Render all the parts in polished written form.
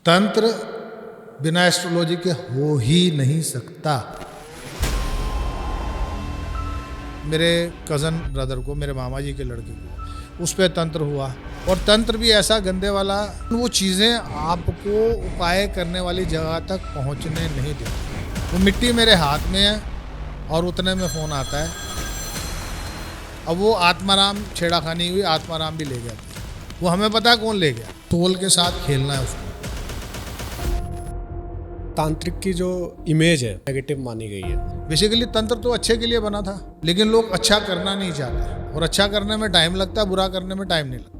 तंत्र बिना एस्ट्रोलॉजी के हो ही नहीं सकता। मेरे कज़न ब्रदर को, मेरे मामा जी के लड़के को, उस पर तंत्र हुआ। और तंत्र भी ऐसा गंदे वाला, वो चीज़ें आपको उपाय करने वाली जगह तक पहुंचने नहीं देती। वो मिट्टी मेरे हाथ में है और उतने में फ़ोन आता है। अब वो आत्माराम छेड़ाखानी हुई, आत्माराम भी ले गया। वो हमें पता है कौन ले गया। तोल के साथ खेलना है उसको। तांत्रिक की जो इमेज है नेगेटिव मानी गई है। बेसिकली तंत्र तो अच्छे के लिए बना था, लेकिन लोग अच्छा करना नहीं चाहते, और अच्छा करने में टाइम लगता है, बुरा करने में टाइम नहीं लगता।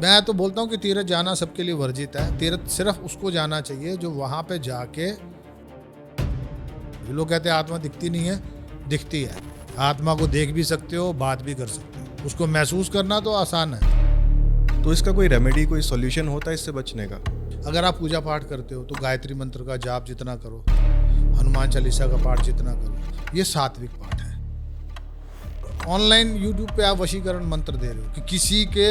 मैं तो बोलता हूँ कि तीर्थ जाना सबके लिए वर्जित है। तीर्थ सिर्फ उसको जाना चाहिए जो वहां पे जाके, लोग कहते हैं आत्मा दिखती नहीं है, दिखती है। आत्मा को देख भी सकते हो, बात भी कर सकते हो, उसको महसूस करना तो आसान है। तो इसका कोई रेमेडी, कोई सॉल्यूशन होता है इससे बचने का? अगर आप पूजा पाठ करते हो तो गायत्री मंत्र का जाप जितना करो, हनुमान चालीसा का पाठ जितना करो, ये सात्विक पाठ है। ऑनलाइन यूट्यूब पे आप वशीकरण मंत्र दे रहे हो कि किसी के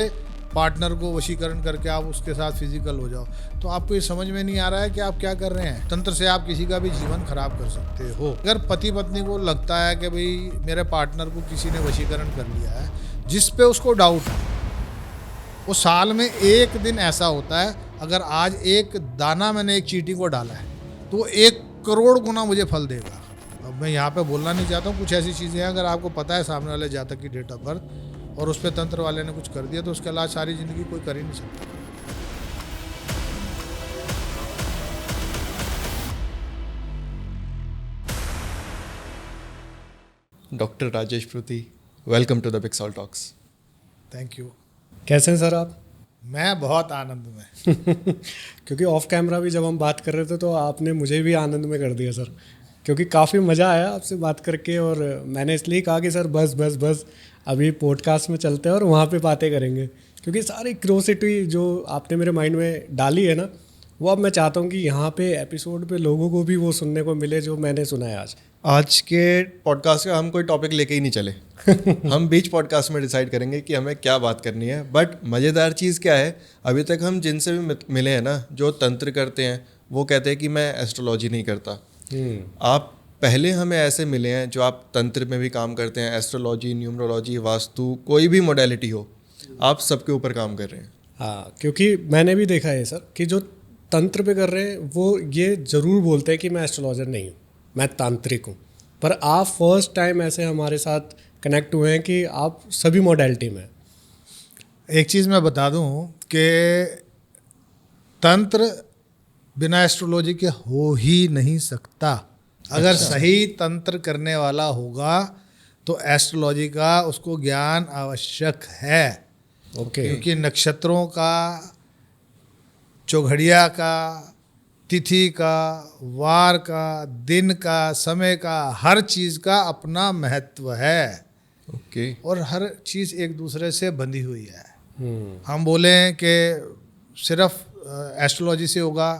पार्टनर को वशीकरण करके आप उसके साथ फिजिकल हो जाओ, तो आपको ये समझ में नहीं आ रहा है कि आप क्या कर रहे हैं। तंत्र से आप किसी का भी जीवन खराब कर सकते हो। अगर पति पत्नी को लगता है कि भाई मेरे पार्टनर को किसी ने वशीकरण कर लिया है, जिस पे उसको डाउट है, वो साल में एक दिन ऐसा होता है, अगर आज एक दाना मैंने एक चींटी को डाला है तो 1 करोड़ गुना मुझे फल देगा। अब मैं यहाँ पे बोलना नहीं चाहता हूँ, कुछ ऐसी चीज़ें हैं अगर आपको पता है सामने वाले जातक की डेट ऑफ बर्थ और उस पर तंत्र वाले ने कुछ कर दिया तो उसके इलाज सारी ज़िंदगी कोई कर ही नहीं सकता। Doctor Rajesh Prithi, welcome to the big soul talks. Thank you. कैसे हैं सर आप? मैं बहुत आनंद में। क्योंकि ऑफ कैमरा भी जब हम बात कर रहे थे तो आपने मुझे भी आनंद में कर दिया सर, क्योंकि काफ़ी मज़ा आया आपसे बात करके। और मैंने इसलिए कहा कि सर बस बस बस अभी पॉडकास्ट में चलते हैं और वहाँ पे बातें करेंगे, क्योंकि सारी क्यूरोसिटी जो आपने मेरे माइंड में डाली है ना, वो अब मैं चाहता हूँ कि यहाँ पे एपिसोड पे लोगों को भी वो सुनने को मिले जो मैंने सुना है आज के पॉडकास्ट का हम कोई टॉपिक लेके ही नहीं चले। हम बीच पॉडकास्ट में डिसाइड करेंगे कि हमें क्या बात करनी है। बट मज़ेदार चीज़ क्या है, अभी तक हम जिनसे भी मिले हैं ना, जो तंत्र करते हैं, वो कहते हैं कि मैं एस्ट्रोलॉजी नहीं करता। आप पहले हमें ऐसे मिले हैं जो आप तंत्र में भी काम करते हैं, एस्ट्रोलॉजी, न्यूमरोलॉजी, वास्तु, कोई भी मोडेलिटी हो, आप सबके ऊपर काम कर रहे हैं। हाँ, क्योंकि मैंने भी देखा है सर कि जो तंत्र पे कर रहे हैं वो ये ज़रूर बोलते हैं कि मैं एस्ट्रोलॉजर नहीं हूँ, मैं तांत्रिक हूँ। पर आप फर्स्ट टाइम ऐसे हमारे साथ कनेक्ट हुए हैं कि आप सभी मॉडलिटी में। एक चीज़ मैं बता दूं कि तंत्र बिना एस्ट्रोलॉजी के हो ही नहीं सकता। अगर सही तंत्र करने वाला होगा तो एस्ट्रोलॉजी का उसको ज्ञान आवश्यक है। ओके। क्योंकि नक्षत्रों का, चौघड़िया का, तिथि का, वार का, दिन का, समय का, हर चीज़ का अपना महत्व है। ओके। और हर चीज़ एक दूसरे से बंधी हुई है। हम बोलें कि सिर्फ एस्ट्रोलॉजी से होगा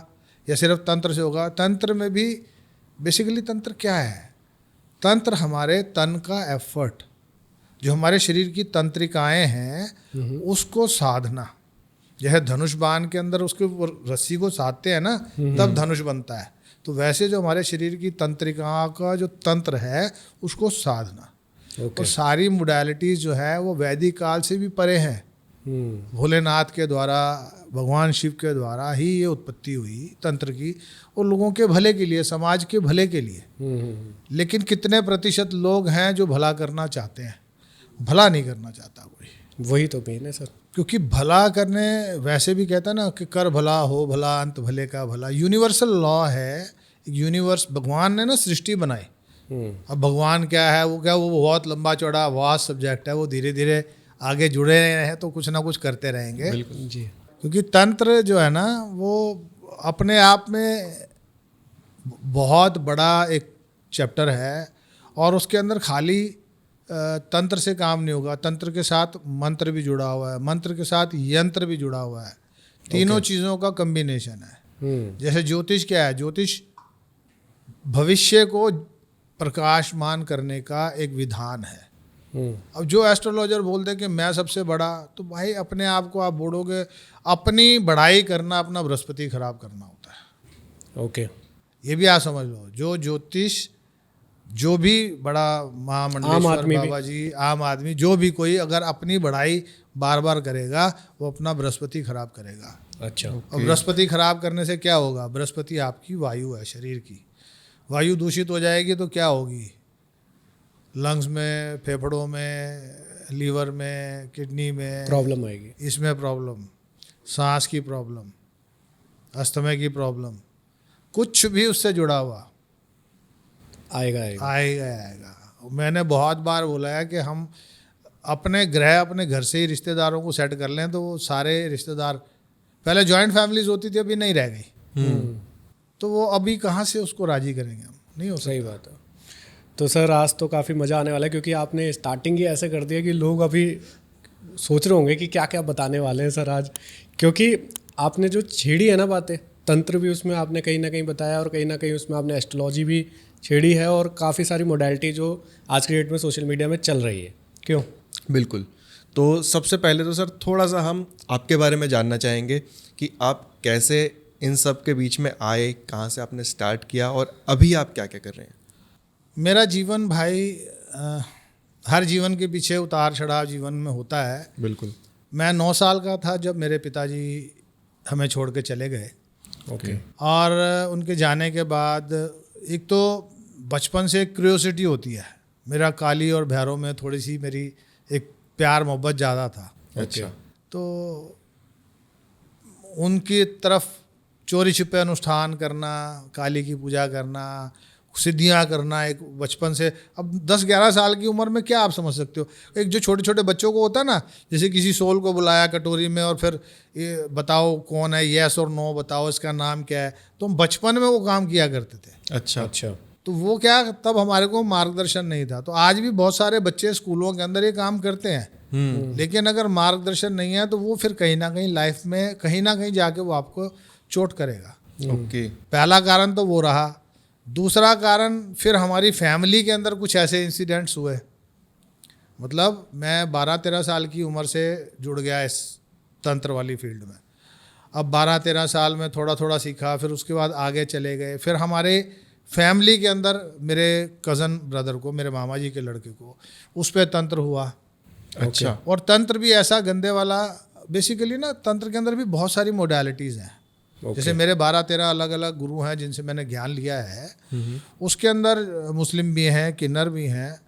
या सिर्फ तंत्र से होगा, तंत्र में भी बेसिकली तंत्र क्या है? तंत्र हमारे तन का एफर्ट, जो हमारे शरीर की तंत्रिकाएं हैं उसको साधना। जैसे धनुष बाण के अंदर उसके रस्सी को साधते हैं ना, तब धनुष बनता है। तो वैसे जो हमारे शरीर की तंत्रिकाओं का जो तंत्र है उसको साधना। और सारी मोडालिटीज़ जो है वो वैदिक काल से भी परे हैं। भोलेनाथ के द्वारा, भगवान शिव के द्वारा ही ये उत्पत्ति हुई तंत्र की, और लोगों के भले के लिए, समाज के भले के लिए। लेकिन कितने प्रतिशत लोग हैं जो भला करना चाहते हैं? भला नहीं करना चाहता कोई। वही तो मेन है सर। क्योंकि भला करने, वैसे भी कहता है ना कि कर भला हो भला, अंत भले का भला। यूनिवर्सल लॉ है। यूनिवर्स, भगवान ने ना सृष्टि बनाई। अब भगवान क्या है, वो बहुत लंबा चौड़ा वास्ट सब्जेक्ट है। वो धीरे धीरे आगे जुड़े हैं तो कुछ ना कुछ करते रहेंगे। बिल्कुल जी। क्योंकि तंत्र जो है ना, वो अपने आप में बहुत बड़ा एक चैप्टर है, और उसके अंदर खाली तंत्र से काम नहीं होगा। तंत्र के साथ मंत्र भी जुड़ा हुआ है, मंत्र के साथ यंत्र भी जुड़ा हुआ है। तीनों चीज़ों का कम्बिनेशन है। जैसे ज्योतिष क्या है? ज्योतिष भविष्य को प्रकाशमान करने का एक विधान है। अब जो एस्ट्रोलॉजर बोलते हैं कि मैं सबसे बड़ा, तो भाई अपने आप को आप बोलोगे, अपनी बढ़ाई करना अपना बृहस्पति खराब करना होता है। ओके, ये भी आप समझ लो। जो ज्योतिष, जो भी बड़ा महामंडलेश्वर बाबा जी, आम आदमी, जो भी कोई अगर अपनी बढ़ाई बार बार करेगा वो अपना बृहस्पति खराब करेगा। अच्छा। और बृहस्पति खराब करने से क्या होगा? बृहस्पति आपकी वायु है, शरीर की वायु दूषित हो जाएगी तो क्या होगी? लंग्स में, फेफड़ों में, लीवर में, किडनी में प्रॉब्लम आएगी, इसमें प्रॉब्लम, सांस की प्रॉब्लम, अस्थमा की प्रॉब्लम, कुछ भी उससे जुड़ा हुआ आएगा। आएगा। मैंने बहुत बार बोला है कि हम अपने ग्रह अपने घर से ही रिश्तेदारों को सेट कर लें तो वो सारे रिश्तेदार, पहले जॉइंट फैमिलीज होती थी, अभी नहीं रह गई, तो वो अभी कहाँ से उसको राजी करेंगे हम? नहीं हो सकता। सही बात है। तो सर आज तो काफ़ी मज़ा आने वाला है, क्योंकि आपने स्टार्टिंग ही ऐसे कर दिया कि लोग अभी सोच रहे होंगे कि क्या क्या बताने वाले हैं सर आज, क्योंकि आपने जो छेड़ी है ना बातें, तंत्र भी उसमें आपने कहीं ना कहीं बताया और कहीं ना कहीं उसमें आपने एस्ट्रोलॉजी भी छेड़ी है और काफ़ी सारी मोडालिटी जो आज के डेट में सोशल मीडिया में चल रही है। क्यों? बिल्कुल। तो सबसे पहले तो सर थोड़ा सा हम आपके बारे में जानना चाहेंगे कि आप कैसे इन सब के बीच में आए, कहाँ से आपने स्टार्ट किया और अभी आप क्या क्या कर रहे हैं? मेरा जीवन भाई, हर जीवन के पीछे उतार चढ़ाव जीवन में होता है। बिल्कुल। मैं 9 साल का था जब मेरे पिताजी हमें छोड़ के चले गए। ओके। और उनके जाने के बाद एक तो बचपन से एक क्यूरियोसिटी होती है, मेरा काली और भैरव में थोड़ी सी मेरी एक प्यार मोहब्बत ज़्यादा था। अच्छा। तो उनकी तरफ चोरी छिपे अनुष्ठान करना, काली की पूजा करना, सिद्धियाँ करना, एक बचपन से। अब 10-11 साल की उम्र में क्या आप समझ सकते हो? एक जो छोटे छोटे बच्चों को होता है ना, जैसे किसी सोल को बुलाया कटोरी में और फिर ये बताओ कौन है, येस और नो बताओ, इसका नाम क्या है, तो हम बचपन में वो काम किया करते थे। अच्छा। तो वो क्या, तब हमारे को मार्गदर्शन नहीं था। तो आज भी बहुत सारे बच्चे स्कूलों के अंदर ये काम करते हैं, लेकिन अगर मार्गदर्शन नहीं है तो वो फिर कहीं ना कहीं लाइफ में कहीं ना कहीं जाके वो आपको चोट करेगा। ओके। पहला कारण तो वो रहा। दूसरा कारण, फिर हमारी फैमिली के अंदर कुछ ऐसे इंसिडेंट्स हुए, मतलब मैं 12-13 साल की उम्र से जुड़ गया इस तंत्र वाली फील्ड में। अब 12-13 साल में थोड़ा थोड़ा सीखा, फिर उसके बाद आगे चले गए। फिर हमारे फैमिली के अंदर मेरे कज़न ब्रदर को, मेरे मामा जी के लड़के को, उस पर तंत्र हुआ। अच्छा। और तंत्र भी ऐसा गंदे वाला, बेसिकली ना तंत्र के अंदर भी बहुत सारी मोडालिटीज़ हैं। जैसे मेरे 12-13 अलग अलग गुरु हैं जिनसे मैंने ज्ञान लिया है, उसके अंदर मुस्लिम भी हैं, किन्नर भी हैं,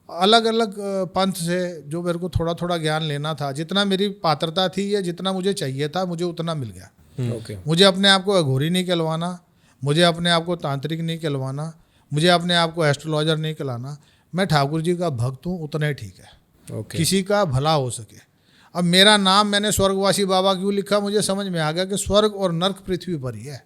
अलग अलग पंथ से जो मेरे को थोड़ा थोड़ा ज्ञान लेना था। जितना मेरी पात्रता थी या जितना मुझे चाहिए था, मुझे उतना मिल गया। ओके। मुझे अपने आप को अघोरी नहीं कहलवाना, मुझे अपने आप को तांत्रिक नहीं कहलवाना, मुझे अपने आप को एस्ट्रोलॉजर नहीं कहलाना। मैं ठाकुर जी का भक्त हूँ, उतना ही ठीक है। ओके। किसी का भला हो सके। अब मेरा नाम मैंने स्वर्गवासी बाबा क्यों लिखा, मुझे समझ में आ गया कि स्वर्ग और नर्क पृथ्वी पर ही है।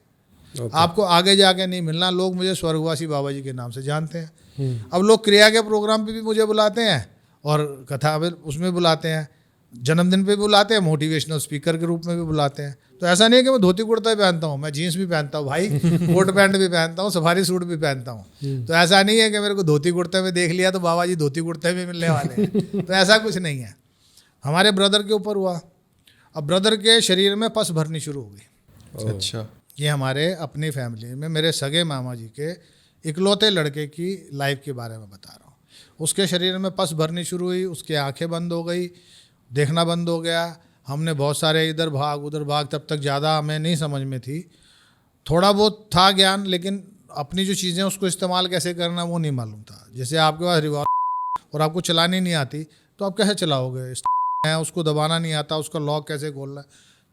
आपको आगे जाके नहीं मिलना। लोग मुझे स्वर्गवासी बाबा जी के नाम से जानते हैं। अब लोग क्रिया के प्रोग्राम पे भी मुझे बुलाते हैं और कथा उसमें बुलाते हैं, जन्मदिन पे भी बुलाते हैं, मोटिवेशनल स्पीकर के रूप में भी बुलाते हैं। तो ऐसा नहीं है कि मैं धोती कुर्ता ही पहनता हूँ, मैं जीन्स भी पहनता हूँ भाई, कोट पैंट भी पहनता हूँ, सफारी सूट भी पहनता हूँ। तो ऐसा नहीं है कि मेरे को धोती कुर्ते में देख लिया तो बाबा जी धोती कुर्ते में मिलने वाले हैं, तो ऐसा कुछ नहीं है। हमारे ब्रदर के ऊपर हुआ। अब ब्रदर के शरीर में पस भरनी शुरू हो गई। अच्छा। ये हमारे अपनी फैमिली में मेरे सगे मामा जी के इकलौते लड़के की लाइफ के बारे में बता रहा हूँ। उसके शरीर में पस भरनी शुरू हुई, उसकी आंखें बंद हो गई, देखना बंद हो गया। हमने बहुत सारे इधर भाग उधर भाग, तब तक ज़्यादा हमें नहीं समझ में थी, थोड़ा बहुत था ज्ञान, लेकिन अपनी जो चीज़ें उसको इस्तेमाल कैसे करना वो नहीं मालूम था। जैसे आपके पास रिवॉल्वर और आपको चलानी नहीं आती तो आप कैसे चलाओगे, है उसको दबाना नहीं आता, उसका लॉक कैसे खोलना है,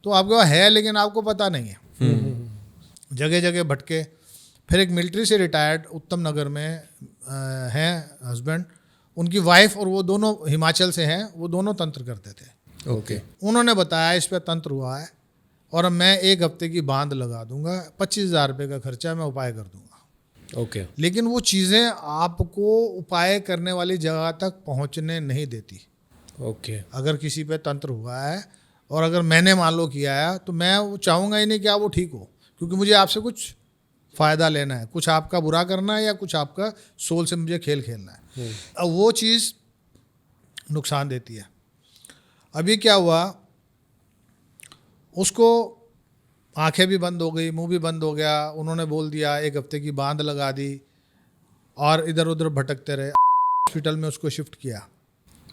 तो आपके पास है लेकिन आपको पता नहीं है। जगह जगह भटके। फिर एक मिलिट्री से रिटायर्ड उत्तम नगर में हैं हस्बैंड, उनकी वाइफ और वो दोनों हिमाचल से हैं, वो दोनों तंत्र करते थे। ओके। उन्होंने बताया इस पे तंत्र हुआ है और मैं 1 हफ्ते की बांध लगा दूंगा, 25,000 रुपये का खर्चा, मैं उपाय कर दूंगा। ओके। लेकिन वो चीज़ें आपको उपाय करने वाली जगह तक पहुंचने नहीं देती। ओके। अगर किसी पे तंत्र हुआ है और अगर मैंने मान लो किया है तो मैं वो चाहूँगा ही नहीं कि आप वो ठीक हो, क्योंकि मुझे आपसे कुछ फ़ायदा लेना है, कुछ आपका बुरा करना है या कुछ आपका सोल से मुझे खेल खेलना है। अब वो चीज़ नुकसान देती है। अभी क्या हुआ, उसको आंखें भी बंद हो गई, मुंह भी बंद हो गया, उन्होंने बोल दिया 1 हफ्ते की बांध लगा दी और इधर उधर भटकते रहे। हॉस्पिटल में उसको शिफ्ट किया।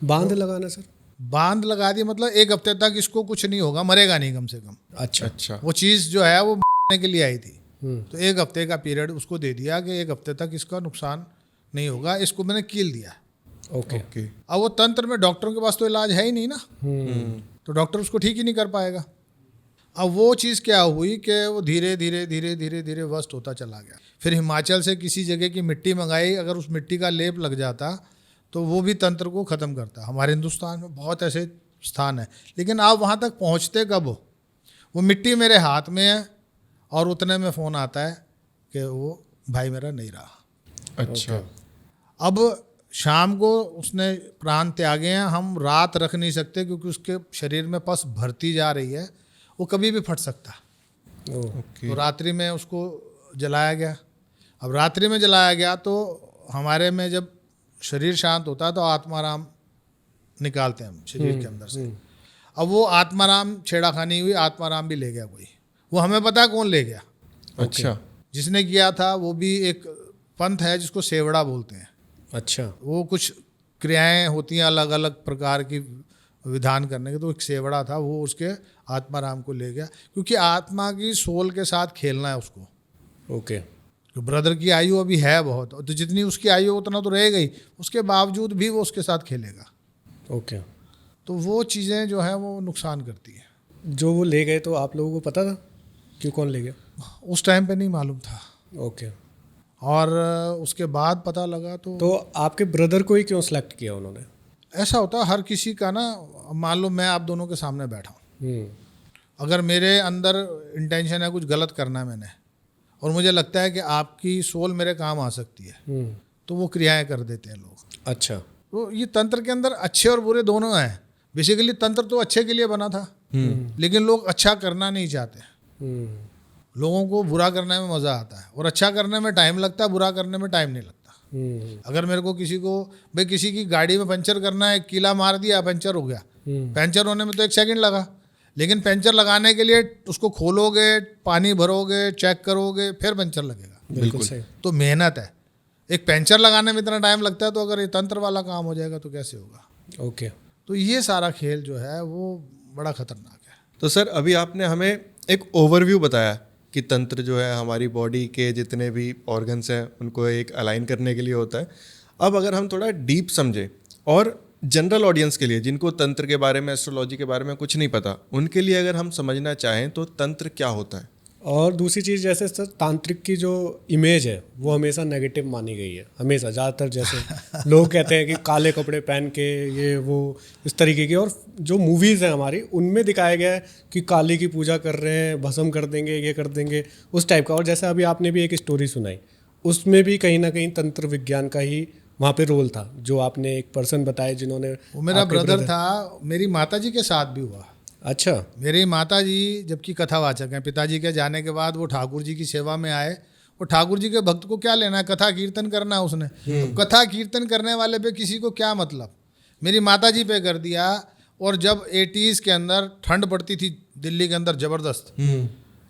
बांध लगाना सर? बांध लगा दी मतलब 1 हफ्ते तक इसको कुछ नहीं होगा, मरेगा नहीं कम से कम। अच्छा अच्छा। वो चीज़ जो है वो मरने के लिए आई थी, तो 1 हफ्ते का पीरियड उसको दे दिया कि 1 हफ्ते तक इसका नुकसान नहीं होगा। इसको मैंने कील दिया। ओके। ओके। अब वो तंत्र में डॉक्टरों के पास तो इलाज है ही नहीं ना, तो डॉक्टर उसको ठीक ही नहीं कर पाएगा। अब वो चीज़ क्या हुई कि वो धीरे धीरे धीरे धीरे धीरे वस्ट होता चला गया। फिर हिमाचल से किसी जगह की मिट्टी मंगाई, अगर उस मिट्टी का लेप लग जाता तो वो भी तंत्र को ख़त्म करता। हमारे हिंदुस्तान में बहुत ऐसे स्थान है, लेकिन आप वहाँ तक पहुँचते कब हो? वो मिट्टी मेरे हाथ में है और उतने में फ़ोन आता है कि वो भाई मेरा नहीं रहा। अच्छा। अब शाम को उसने प्राण त्यागे हैं, हम रात रख नहीं सकते क्योंकि उसके शरीर में पस भरती जा रही है, वो कभी भी फट सकता। ओके। तो रात्रि में उसको जलाया गया। अब रात्रि में जलाया गया तो हमारे में जब शरीर शांत होता है तो आत्माराम निकालते हैं हम शरीर के अंदर से। अब वो आत्माराम छेड़ाखानी हुई, आत्माराम भी ले गया कोई। वो हमें पता है कौन ले गया। अच्छा। जिसने किया था वो भी एक पंथ है जिसको सेवड़ा बोलते हैं। अच्छा। वो कुछ क्रियाएं होती हैं अलग अलग प्रकार की विधान करने के, तो एक सेवड़ा था, वो उसके आत्माराम को ले गया क्योंकि आत्मा की सोल के साथ खेलना है उसको। ओके। तो ब्रदर की आयु अभी है बहुत, तो जितनी उसकी आयु उतना तो रह गई, उसके बावजूद भी वो उसके साथ खेलेगा। ओके। तो वो चीज़ें जो है वो नुकसान करती है। जो वो ले गए तो आप लोगों को पता था कि कौन ले गया? उस टाइम पे नहीं मालूम था, ओके। और उसके बाद पता लगा। तो आपके ब्रदर को ही क्यों सेलेक्ट किया उन्होंने? ऐसा होता है हर किसी का ना, मान लो मैं आप दोनों के सामने बैठा हूँ, अगर मेरे अंदर इंटेंशन है कुछ गलत करना है मैंने, और मुझे लगता है कि आपकी सोल मेरे काम आ सकती है, तो वो क्रियाएं कर देते हैं लोग। अच्छा। तो ये तंत्र के अंदर अच्छे और बुरे दोनों हैं। बेसिकली तंत्र तो अच्छे के लिए बना था, लेकिन लोग अच्छा करना नहीं चाहते। लोगों को बुरा करने में मज़ा आता है, और अच्छा करने में टाइम लगता है, बुरा करने में टाइम नहीं लगता। अगर मेरे को किसी को भाई किसी की गाड़ी में पंचर करना है, कीला मार दिया, पंचर हो गया, पंचर होने में तो 1 सेकंड लगा, लेकिन पंचर लगाने के लिए उसको खोलोगे, पानी भरोगे, चेक करोगे, फिर पंचर लगेगा। बिल्कुल सही। तो मेहनत है। एक पंचर लगाने में इतना टाइम लगता है, तो अगर ये तंत्र वाला काम हो जाएगा तो कैसे होगा? ओके। तो ये सारा खेल जो है वो बड़ा खतरनाक है। तो सर अभी आपने हमें एक ओवरव्यू बताया कि तंत्र जो है हमारी बॉडी के जितने भी ऑर्गन्स हैं उनको एक अलाइन करने के लिए होता है। अब अगर हम थोड़ा डीप समझें और जनरल ऑडियंस के लिए जिनको तंत्र के बारे में, एस्ट्रोलॉजी के बारे में कुछ नहीं पता, उनके लिए अगर हम समझना चाहें तो तंत्र क्या होता है? और दूसरी चीज़, जैसे सर तांत्रिक की जो इमेज है वो हमेशा नेगेटिव मानी गई है, हमेशा ज़्यादातर। जैसे लोग कहते हैं कि काले कपड़े पहन के ये वो इस तरीके की, और जो मूवीज़ हैं हमारी उनमें दिखाया गया है कि काली की पूजा कर रहे हैं, भस्म कर देंगे, ये कर देंगे, उस टाइप का। और जैसे अभी आपने भी एक स्टोरी सुनाई, उसमें भी कहीं ना कहीं तंत्र विज्ञान का ही वहाँ पे रोल था, जो आपने एक पर्सन बताया जिन्होंने। वो मेरा ब्रदर था, मेरी माताजी के साथ भी हुआ। अच्छा। मेरी माताजी जबकि कथावाचक हैं, पिताजी के जाने के बाद वो ठाकुर जी की सेवा में आए। वो ठाकुर जी के भक्त को क्या लेना है, कथा कीर्तन करना है उसने। तो कथा कीर्तन करने वाले पे किसी को क्या मतलब, मेरी माताजी पे कर दिया। और जब 80s के अंदर ठंड पड़ती थी दिल्ली के अंदर ज़बरदस्त,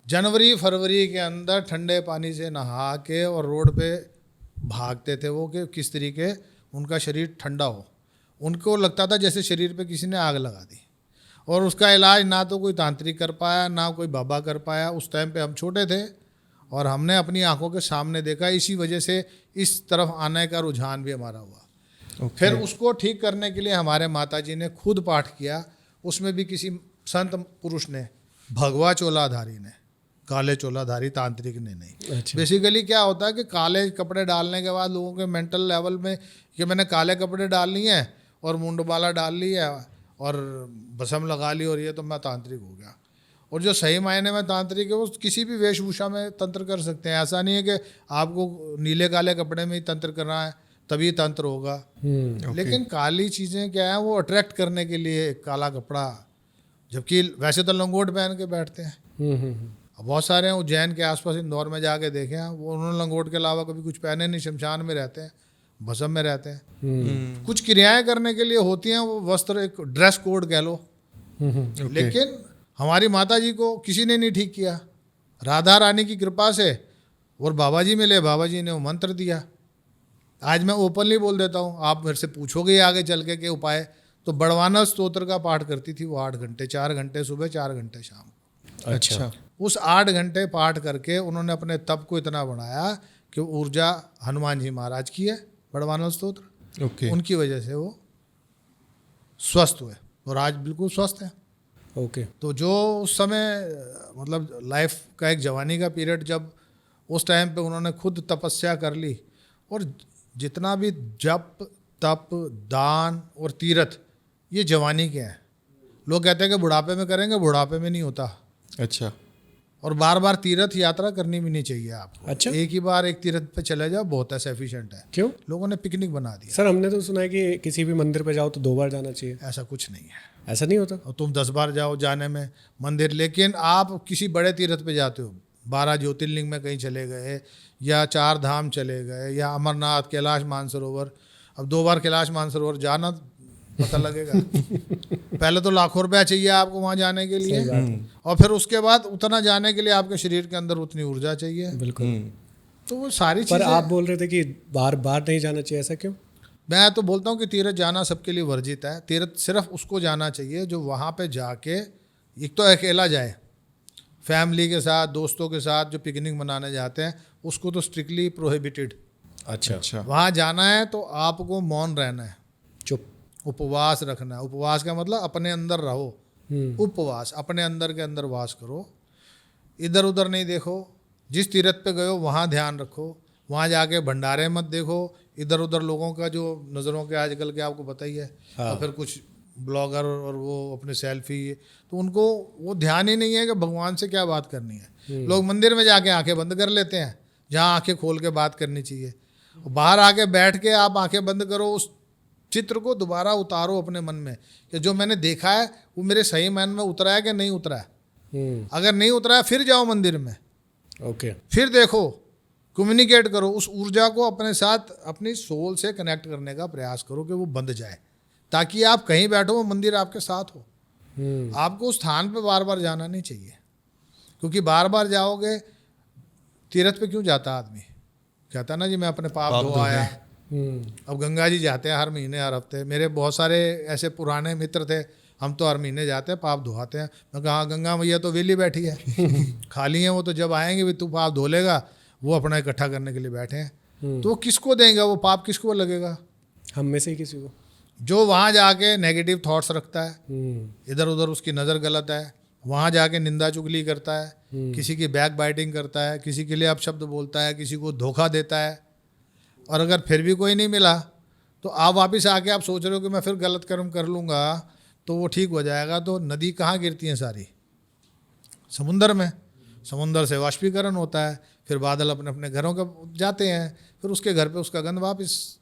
जनवरी फरवरी के अंदर ठंडे पानी से नहा के और रोड पे भागते थे वो, कि किस तरीके उनका शरीर ठंडा हो। उनको लगता था जैसे शरीर पे किसी ने आग लगा दी। और उसका इलाज ना तो कोई तांत्रिक कर पाया, ना कोई बाबा कर पाया। उस टाइम पे हम छोटे थे और हमने अपनी आंखों के सामने देखा। इसी वजह से इस तरफ आने का रुझान भी हमारा हुआ। फिर उसको ठीक करने के लिए हमारे माताजी ने खुद पाठ किया, उसमें भी किसी संत पुरुष ने, भगवा चोलाधारी ने, काले चोलाधारी तांत्रिक ने नहीं। अच्छा। बेसिकली क्या होता है कि काले कपड़े डालने के बाद लोगों के मेंटल लेवल में कि मैंने काले कपड़े डाल लिए हैं और मुंडमाला डाल ली है और भस्म लगा ली और ये तो मैं तांत्रिक हो गया। और जो सही मायने में तांत्रिक है वो किसी भी वेशभूषा में तंत्र कर सकते हैं। ऐसा नहीं है कि आपको नीले काले कपड़े में ही तंत्र करना है तभी तंत्र होगा। लेकिन काली चीज़ें क्या है, वो अट्रैक्ट करने के लिए काला कपड़ा, जबकि वैसे तो लंगोट पहन के बैठते हैं। अब बहुत सारे हैं उज्जैन के आसपास, इंदौर में जाके देखें, वो उन्होंने लंगोट के अलावा कभी कुछ पहने नहीं, शमशान में रहते हैं, भस्म में रहते हैं। कुछ क्रियाएं करने के लिए होती हैं, वो वस्त्र एक ड्रेस कोड कह लो। लेकिन हमारी माता जी को किसी ने नहीं ठीक किया, राधा रानी की कृपा से। और बाबा जी मिले, बाबा जी ने वो मंत्र दिया। आज मैं ओपनली बोल देता हूँ, आप मेरे से पूछोगे आगे चल के उपाय, तो बड़वाना स्तोत्र का पाठ करती थी वो 8 घंटे, 4 घंटे सुबह, 4 घंटे शाम। अच्छा। उस 8 घंटे पाठ करके उन्होंने अपने तप को इतना बढ़ाया कि ऊर्जा हनुमान जी महाराज की है, बड़वाना स्तोत्र। ओके। उनकी वजह से वो स्वस्थ हुए और आज बिल्कुल स्वस्थ हैं। ओके। तो जो उस समय मतलब लाइफ का एक जवानी का पीरियड, जब उस टाइम पे उन्होंने खुद तपस्या कर ली, और जितना भी जप तप दान और तीर्थ ये जवानी के हैं। लोग कहते हैं कि बुढ़ापे में करेंगे, बुढ़ापे में नहीं होता। अच्छा। और बार बार तीर्थ यात्रा करनी भी नहीं चाहिए आपको। अच्छा। एक ही बार एक तीर्थ पे चले जाओ, बहुत है, सफिशिएंट है। क्यों? लोगों ने पिकनिक बना दिया। सर हमने तो सुना है कि किसी भी मंदिर पे जाओ तो 2 बार जाना चाहिए। ऐसा कुछ नहीं है। ऐसा नहीं होता? और तुम 10 बार जाओ जाने में मंदिर, लेकिन आप किसी बड़े तीर्थ पे जाते हो, 12 ज्योतिर्लिंग में कहीं चले गए, या 4 धाम चले गए, या अमरनाथ, कैलाश मानसरोवर। अब 2 बार कैलाश मानसरोवर जाना, पता लगेगा। पहले तो लाखों रुपया चाहिए आपको वहाँ जाने के लिए, और फिर उसके बाद उतना जाने के लिए आपके शरीर के अंदर उतनी ऊर्जा चाहिए। बिल्कुल। तो वो सारी पर चीज़ें। आप बोल रहे थे कि बार बार नहीं जाना चाहिए, ऐसा क्यों? मैं तो बोलता हूँ कि तीर्थ जाना सबके लिए वर्जित है। तीर्थ सिर्फ उसको जाना चाहिए जो वहाँ पे जाके, एक तो अकेला जाए, फैमिली के साथ, दोस्तों के साथ जो पिकनिक मनाने जाते हैं, उसको तो स्ट्रिक्टली प्रोहिबिटेड। अच्छा। वहाँ जाना है तो आपको मौन रहना है, चुप। उपवास रखना है। उपवास का मतलब अपने अंदर रहो। उपवास, अपने अंदर के अंदर वास करो, इधर उधर नहीं देखो। जिस तीर्थ पे गए हो वहाँ ध्यान रखो, वहाँ जाके भंडारे मत देखो, इधर उधर लोगों का जो नज़रों के आजकल के आपको पता ही है। और फिर कुछ ब्लॉगर और वो अपने सेल्फी, तो उनको वो ध्यान ही नहीं है कि भगवान से क्या बात करनी है। लोग मंदिर में जाके आंखें बंद कर लेते हैं, जहाँ आंखें खोल के बात करनी चाहिए। बाहर आके बैठ के आप आंखें बंद करो, उस चित्र को दोबारा उतारो अपने मन में कि जो मैंने देखा है वो मेरे सही मन में उतरा है कि नहीं उतरा है। अगर नहीं उतरा है फिर जाओ मंदिर में, ओके। फिर देखो, कम्युनिकेट करो, उस ऊर्जा को अपने साथ, अपनी सोल से कनेक्ट करने का प्रयास करो कि वो बंध जाए, ताकि आप कहीं बैठो वो मंदिर आपके साथ हो। आपको उस स्थान पे बार बार जाना नहीं चाहिए, क्योंकि बार बार जाओगे, तीर्थ पे क्यों जाता आदमी, कहता ना जी मैं अपने पाप धो आया। अब गंगा जी जाते हैं हर महीने हर हफ्ते। मेरे बहुत सारे ऐसे पुराने मित्र थे, हम तो हर महीने जाते हैं, पाप धोआते हैं। मैं कहा हाँ, गंगा मैया तो वेली बैठी है, खाली है वो, तो जब आएंगे भी तू पाप धो लेगा, वो अपना इकट्ठा करने के लिए बैठे हैं। तो वो किसको देंगे वो पाप, किसको लगेगा? हम में से ही किसी को। जो वहाँ जाके नेगेटिव थॉट्स रखता है, इधर उधर उसकी नज़र गलत है, वहाँ जाके निंदा चुगली करता है, किसी की बैक बाइटिंग करता है, किसी के लिए अपशब्द बोलता है, किसी को धोखा देता है, और अगर फिर भी कोई नहीं मिला तो आप वापस आके आप सोच रहे हो कि मैं फिर गलत कर्म कर लूँगा तो वो ठीक हो जाएगा। तो नदी कहाँ गिरती हैं सारी? समुंदर में। समुंदर से वाष्पीकरण होता है, फिर बादल अपने अपने घरों के जाते हैं, फिर उसके घर पे उसका गंध वापस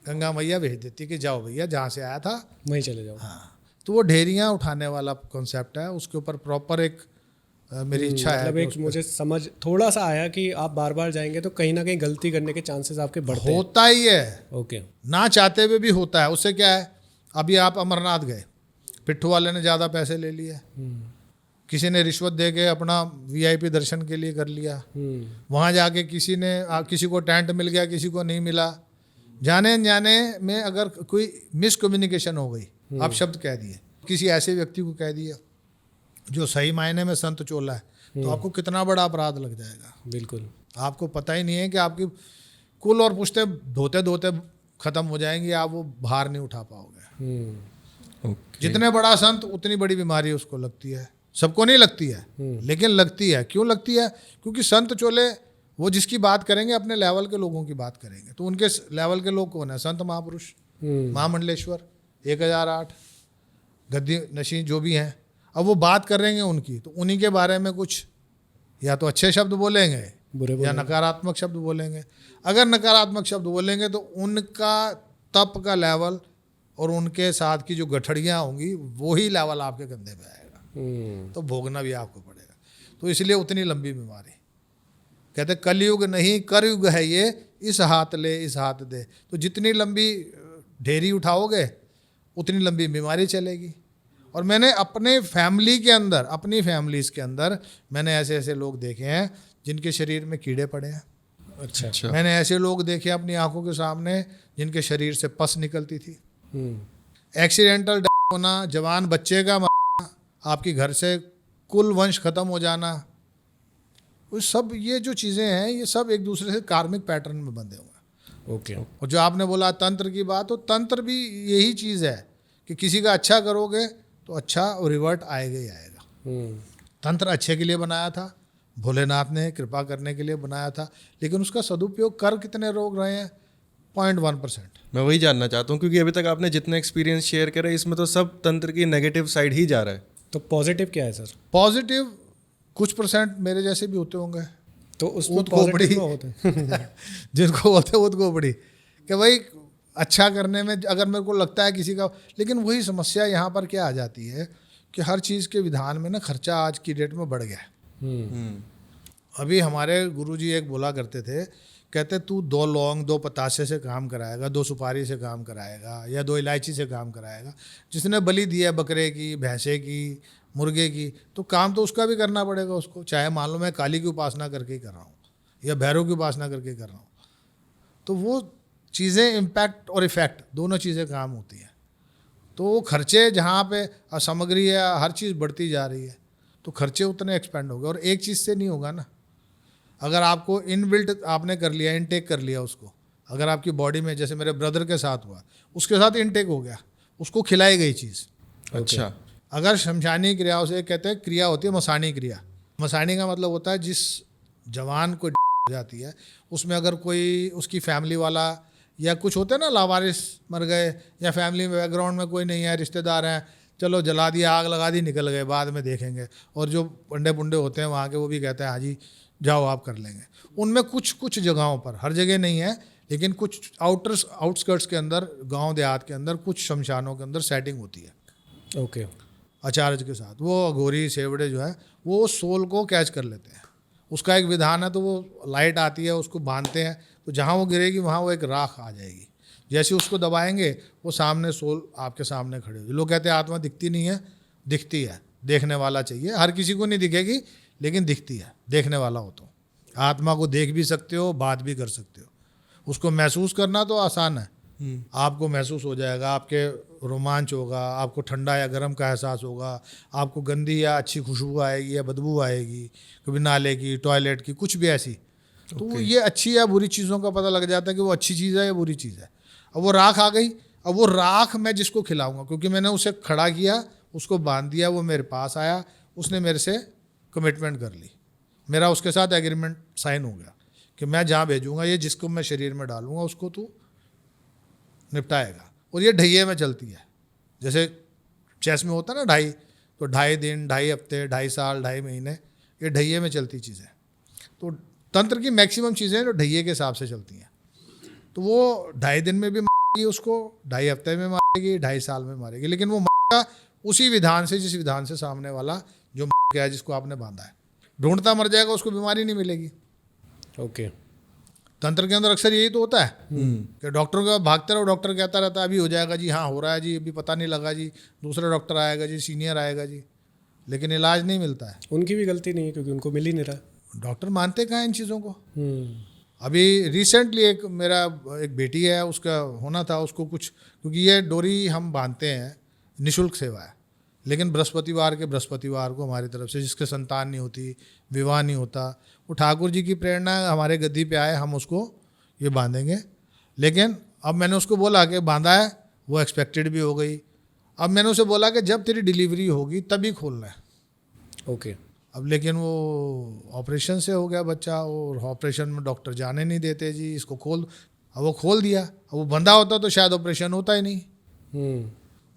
गंगा मैया भेज देती है कि जाओ भैया, जहाँ से आया था वहीं चले जाओ। हाँ। तो वो ढेरियाँ उठाने वाला कॉन्सेप्ट है, उसके ऊपर प्रॉपर एक मेरी इच्छा है। मतलब एक मुझे समझ थोड़ा सा आया कि आप बार बार जाएंगे तो कहीं ना कहीं गलती करने के चांसेस आपके बढ़ते हैं। होता ही है, ओके। ना चाहते हुए भी होता है। उससे क्या है, अभी आप अमरनाथ गए, पिट्ठू वाले ने ज़्यादा पैसे ले लिए, किसी ने रिश्वत दे के अपना वीआईपी दर्शन के लिए कर लिया, वहाँ जाके किसी को टेंट मिल गया, किसी को नहीं मिला। जाने अनजाने में अगर कोई मिसकम्युनिकेशन हो गई, आप शब्द कह दिए, किसी ऐसे व्यक्ति को कह दिया जो सही मायने में संत चोला है, तो आपको कितना बड़ा अपराध लग जाएगा। बिल्कुल। आपको पता ही नहीं है कि आपकी कुल और पुश्ते धोते धोते खत्म हो जाएंगी, आप वो भार नहीं उठा पाओगे। जितने बड़ा संत उतनी बड़ी बीमारी उसको लगती है। सबको नहीं लगती है, लेकिन लगती है। क्यों लगती है? क्योंकि संत चोले वो जिसकी बात करेंगे अपने लेवल के लोगों की बात करेंगे। तो उनके लेवल के लोग कौन है? संत महापुरुष, महामंडलेश्वर, 1008, गद्दी नशीं जो भी हैं। अब वो बात करेंगे उनकी, तो उन्हीं के बारे में कुछ या तो अच्छे शब्द बोलेंगे या नकारात्मक शब्द बोलेंगे। अगर नकारात्मक शब्द बोलेंगे तो उनका तप का लेवल और उनके साथ की जो गठड़ियाँ होंगी वही लेवल आपके कंधे पे आएगा, तो भोगना भी आपको पड़ेगा। तो इसलिए उतनी लंबी बीमारी, कहते कलयुग नहीं करयुग है ये, इस हाथ ले इस हाथ दे। तो जितनी लंबी ढेरी उठाओगे उतनी लंबी बीमारी चलेगी। और मैंने अपने फैमिली के अंदर, अपनी फैमिलीज़ के अंदर मैंने ऐसे ऐसे लोग देखे हैं जिनके शरीर में कीड़े पड़े हैं। अच्छा। मैंने ऐसे लोग देखे अपनी आंखों के सामने जिनके शरीर से पस निकलती थी। एक्सीडेंटल डेथ होना, जवान बच्चे का मरना, आपकी घर से कुल वंश खत्म हो जाना, वो सब ये जो चीज़ें हैं ये सब एक दूसरे से कार्मिक पैटर्न में बंधे हुए हैं। ओके। और जो आपने बोला तंत्र की बात, तो तंत्र भी यही चीज़ है कि किसी का अच्छा करोगे तो अच्छा रिवर्ट आएगा ही आएगा। तंत्र अच्छे के लिए बनाया था, भोलेनाथ ने कृपा करने के लिए बनाया था, लेकिन उसका सदुपयोग कर कितने लोग रहे हैं? 0.1%। मैं वही जानना चाहता हूँ, क्योंकि अभी तक आपने जितने एक्सपीरियंस शेयर करे इसमें तो सब तंत्र की नेगेटिव साइड ही जा रहा है। तो पॉजिटिव क्या है सर? पॉजिटिव कुछ % मेरे जैसे भी होते होंगे, तो उसमें ऊँट खोपड़ी पॉजिटिव होते हैं। जिनको बोलते हैं ऊँट खोपड़ी, कि भाई अच्छा करने में अगर मेरे को लगता है किसी का, लेकिन वही समस्या यहाँ पर क्या आ जाती है कि हर चीज़ के विधान में ना खर्चा आज की डेट में बढ़ गया है। अभी हमारे गुरुजी एक बोला करते थे, कहते तू 2 लौंग 2 पतासे से काम कराएगा, 2 सुपारी से काम कराएगा या 2 इलायची से काम कराएगा, जिसने बलि दिया बकरे की, भैंसे की, मुर्गे की, तो काम तो उसका भी करना पड़ेगा उसको, चाहे मान लो मैं काली की उपासना करके ही कर रहा हूँ या भैरव की उपासना करके कर रहा हूँ। तो वो चीज़ें इम्पैक्ट और इफ़ेक्ट दोनों चीज़ें काम होती हैं। तो वो खर्चे जहाँ पे सामग्री है, हर चीज़ बढ़ती जा रही है, तो खर्चे उतने एक्सपेंड हो गए। और एक चीज़ से नहीं होगा ना, अगर आपको इनबिल्ट आपने कर लिया, इनटेक कर लिया उसको, अगर आपकी बॉडी में, जैसे मेरे ब्रदर के साथ हुआ, उसके साथ इनटेक हो गया, उसको खिलाई गई चीज़। अच्छा। अगर शमशानी क्रियाओं से, कहते हैं क्रिया होती है मसानी क्रिया। मसानी का मतलब होता है जिस जवान को हो जाती है उसमें अगर कोई उसकी फैमिली वाला या कुछ होते हैं ना, लावारिस मर गए या फैमिली में बैकग्राउंड में कोई नहीं है, रिश्तेदार हैं, चलो जला दिया, आग लगा दी, निकल गए, बाद में देखेंगे। और जो पंडे पुंडे होते हैं वहाँ के, वो भी कहते हैं हाँ जी जाओ आप कर लेंगे। उनमें कुछ कुछ जगहों पर, हर जगह नहीं है, लेकिन कुछ आउटस्कर्ट्स के अंदर, गांव देहात के अंदर, कुछ शमशानों के अंदर सेटिंग होती है। ओके। आचार्य के साथ वो अघोरी सेवड़े जो है वो सोल को कैच कर लेते हैं, उसका एक विधान है। तो वो लाइट आती है, उसको बांधते हैं, तो जहाँ वो गिरेगी वहाँ वो एक राख आ जाएगी। जैसे उसको दबाएंगे वो सामने सोल आपके सामने खड़ी होगी। लोग कहते हैं आत्मा दिखती नहीं है, दिखती है, देखने वाला चाहिए। हर किसी को नहीं दिखेगी, लेकिन दिखती है, देखने वाला हो तो। आत्मा को देख भी सकते हो, बात भी कर सकते हो। उसको महसूस करना तो आसान है, आपको महसूस हो जाएगा, आपके रोमांच होगा, आपको ठंडा या गर्म का एहसास होगा, आपको गंदी या अच्छी खुशबू आएगी या बदबू आएगी, कभी नाले की, टॉयलेट की, कुछ भी ऐसी। तो ये अच्छी या बुरी चीज़ों का पता लग जाता है कि वो अच्छी चीज़ है या बुरी चीज़ है। अब वो राख आ गई, अब वो राख मैं जिसको खिलाऊंगा, क्योंकि मैंने उसे खड़ा किया, उसको बांध दिया, वो मेरे पास आया, उसने मेरे से कमिटमेंट कर ली, मेरा उसके साथ एग्रीमेंट साइन हो गया कि मैं जहाँ भेजूंगा, ये जिसको मैं शरीर में डालूंगा उसको तू निपटाएगा। और ये ढैये में चलती है, जैसे चेस में होता है ना ढाई, तो 2.5 दिन, 2.5 हफ्ते, 2.5 साल, 2.5 महीने, ये ढैये में चलती चीज़ें। तो तंत्र की मैक्सिमम चीज़ें जो ढैये के हिसाब से चलती हैं, तो वो 2.5 दिन में भी मारेगी उसको, 2.5 हफ्ते में मारेगी, 2.5 साल में मारेगी, लेकिन वो मारेगा उसी विधान से जिस विधान से सामने वाला जो क्या है, जिसको आपने बांधा है, ढूंढता मर जाएगा, उसको बीमारी नहीं मिलेगी। ओके। तंत्र के अंदर अक्सर यही तो होता है कि डॉक्टर के भागते रहो, डॉक्टर कहता रहता है अभी हो जाएगा जी, हाँ हो रहा है जी, अभी पता नहीं लगा जी, दूसरा डॉक्टर आएगा जी, सीनियर आएगा जी, लेकिन इलाज नहीं मिलता है। उनकी भी गलती नहीं है, क्योंकि उनको मिल ही नहीं रहा। डॉक्टर मानते कहाँ इन चीज़ों को। अभी रिसेंटली एक मेरा एक बेटी है, उसका होना था, उसको कुछ, क्योंकि ये डोरी हम बांधते हैं, निःशुल्क सेवा है, लेकिन बृहस्पतिवार के बृहस्पतिवार को हमारी तरफ से जिसके संतान नहीं होती, विवाह नहीं होता, वो ठाकुर जी की प्रेरणा हमारे गद्दी पे आए, हम उसको ये बांधेंगे। लेकिन अब मैंने उसको बोला कि बांधा है, वो एक्सपेक्टेड भी हो गई। अब मैंने उसे बोला कि जब तेरी डिलीवरी होगी तभी खोलना है। ओके। अब लेकिन वो ऑपरेशन से हो गया बच्चा, और ऑपरेशन में डॉक्टर जाने नहीं देते जी, इसको खोल। अब वो खोल दिया, अब वो बंधा होता तो शायद ऑपरेशन होता ही नहीं,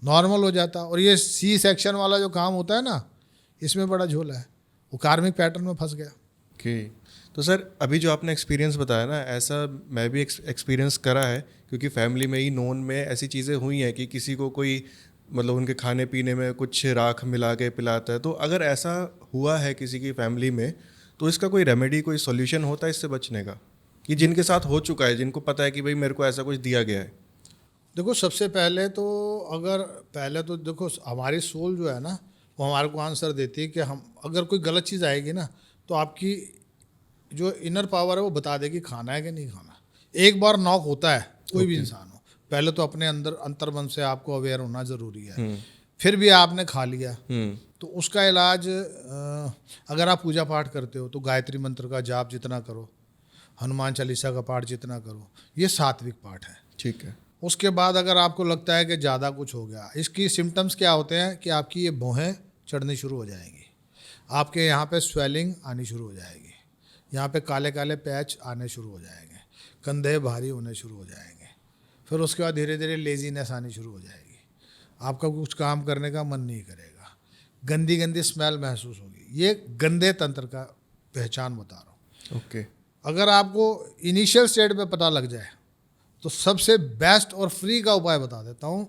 नॉर्मल हो जाता। और ये सी सेक्शन वाला जो काम होता है ना, इसमें बड़ा झोला है, वो कार्मिक पैटर्न में फंस गया। ओके। तो सर अभी जो आपने एक्सपीरियंस बताया ना, ऐसा मैं भी एक्सपीरियंस करा है, क्योंकि फैमिली में ही नोन में ऐसी चीज़ें हुई हैं कि किसी को कोई मतलब उनके खाने पीने में कुछ राख मिला के पिलाता है। तो अगर ऐसा हुआ है किसी की फैमिली में, तो इसका कोई रेमेडी, कोई सॉल्यूशन होता है इससे बचने का, कि जिनके साथ हो चुका है, जिनको पता है कि भाई मेरे को ऐसा कुछ दिया गया है? देखो सबसे पहले तो देखो हमारी सोल जो है ना, वो हमारे को आंसर देती है कि हम अगर कोई गलत चीज़ आएगी ना, तो आपकी जो इनर पावर है वो बता देगी खाना है कि नहीं खाना। एक बार नॉक होता है, कोई भी इंसान हो, पहले तो अपने अंदर अंतर्मन से आपको अवेयर होना ज़रूरी है। फिर भी आपने खा लिया तो उसका इलाज, अगर आप पूजा पाठ करते हो तो गायत्री मंत्र का जाप जितना करो, हनुमान चालीसा का पाठ जितना करो, ये सात्विक पाठ है। ठीक है। उसके बाद अगर आपको लगता है कि ज़्यादा कुछ हो गया, इसकी सिम्टम्स क्या होते हैं कि आपकी ये भौहें चढ़नी शुरू हो जाएंगी, आपके यहाँ पे स्वेलिंग आनी शुरू हो जाएगी, यहाँ पे काले काले पैच आने शुरू हो जाएंगे, कंधे भारी होने शुरू हो जाएंगे, फिर उसके बाद धीरे धीरे लेजीनेस आनी शुरू हो जाएगी, आपका कुछ काम करने का मन नहीं करेगा, गंदी गंदी स्मेल महसूस होगी। ये गंदे तंत्र का पहचान बता रहा हूँ। ओके। अगर आपको इनिशियल स्टेज पे पता लग जाए तो सबसे बेस्ट और फ्री का उपाय बता देता हूँ।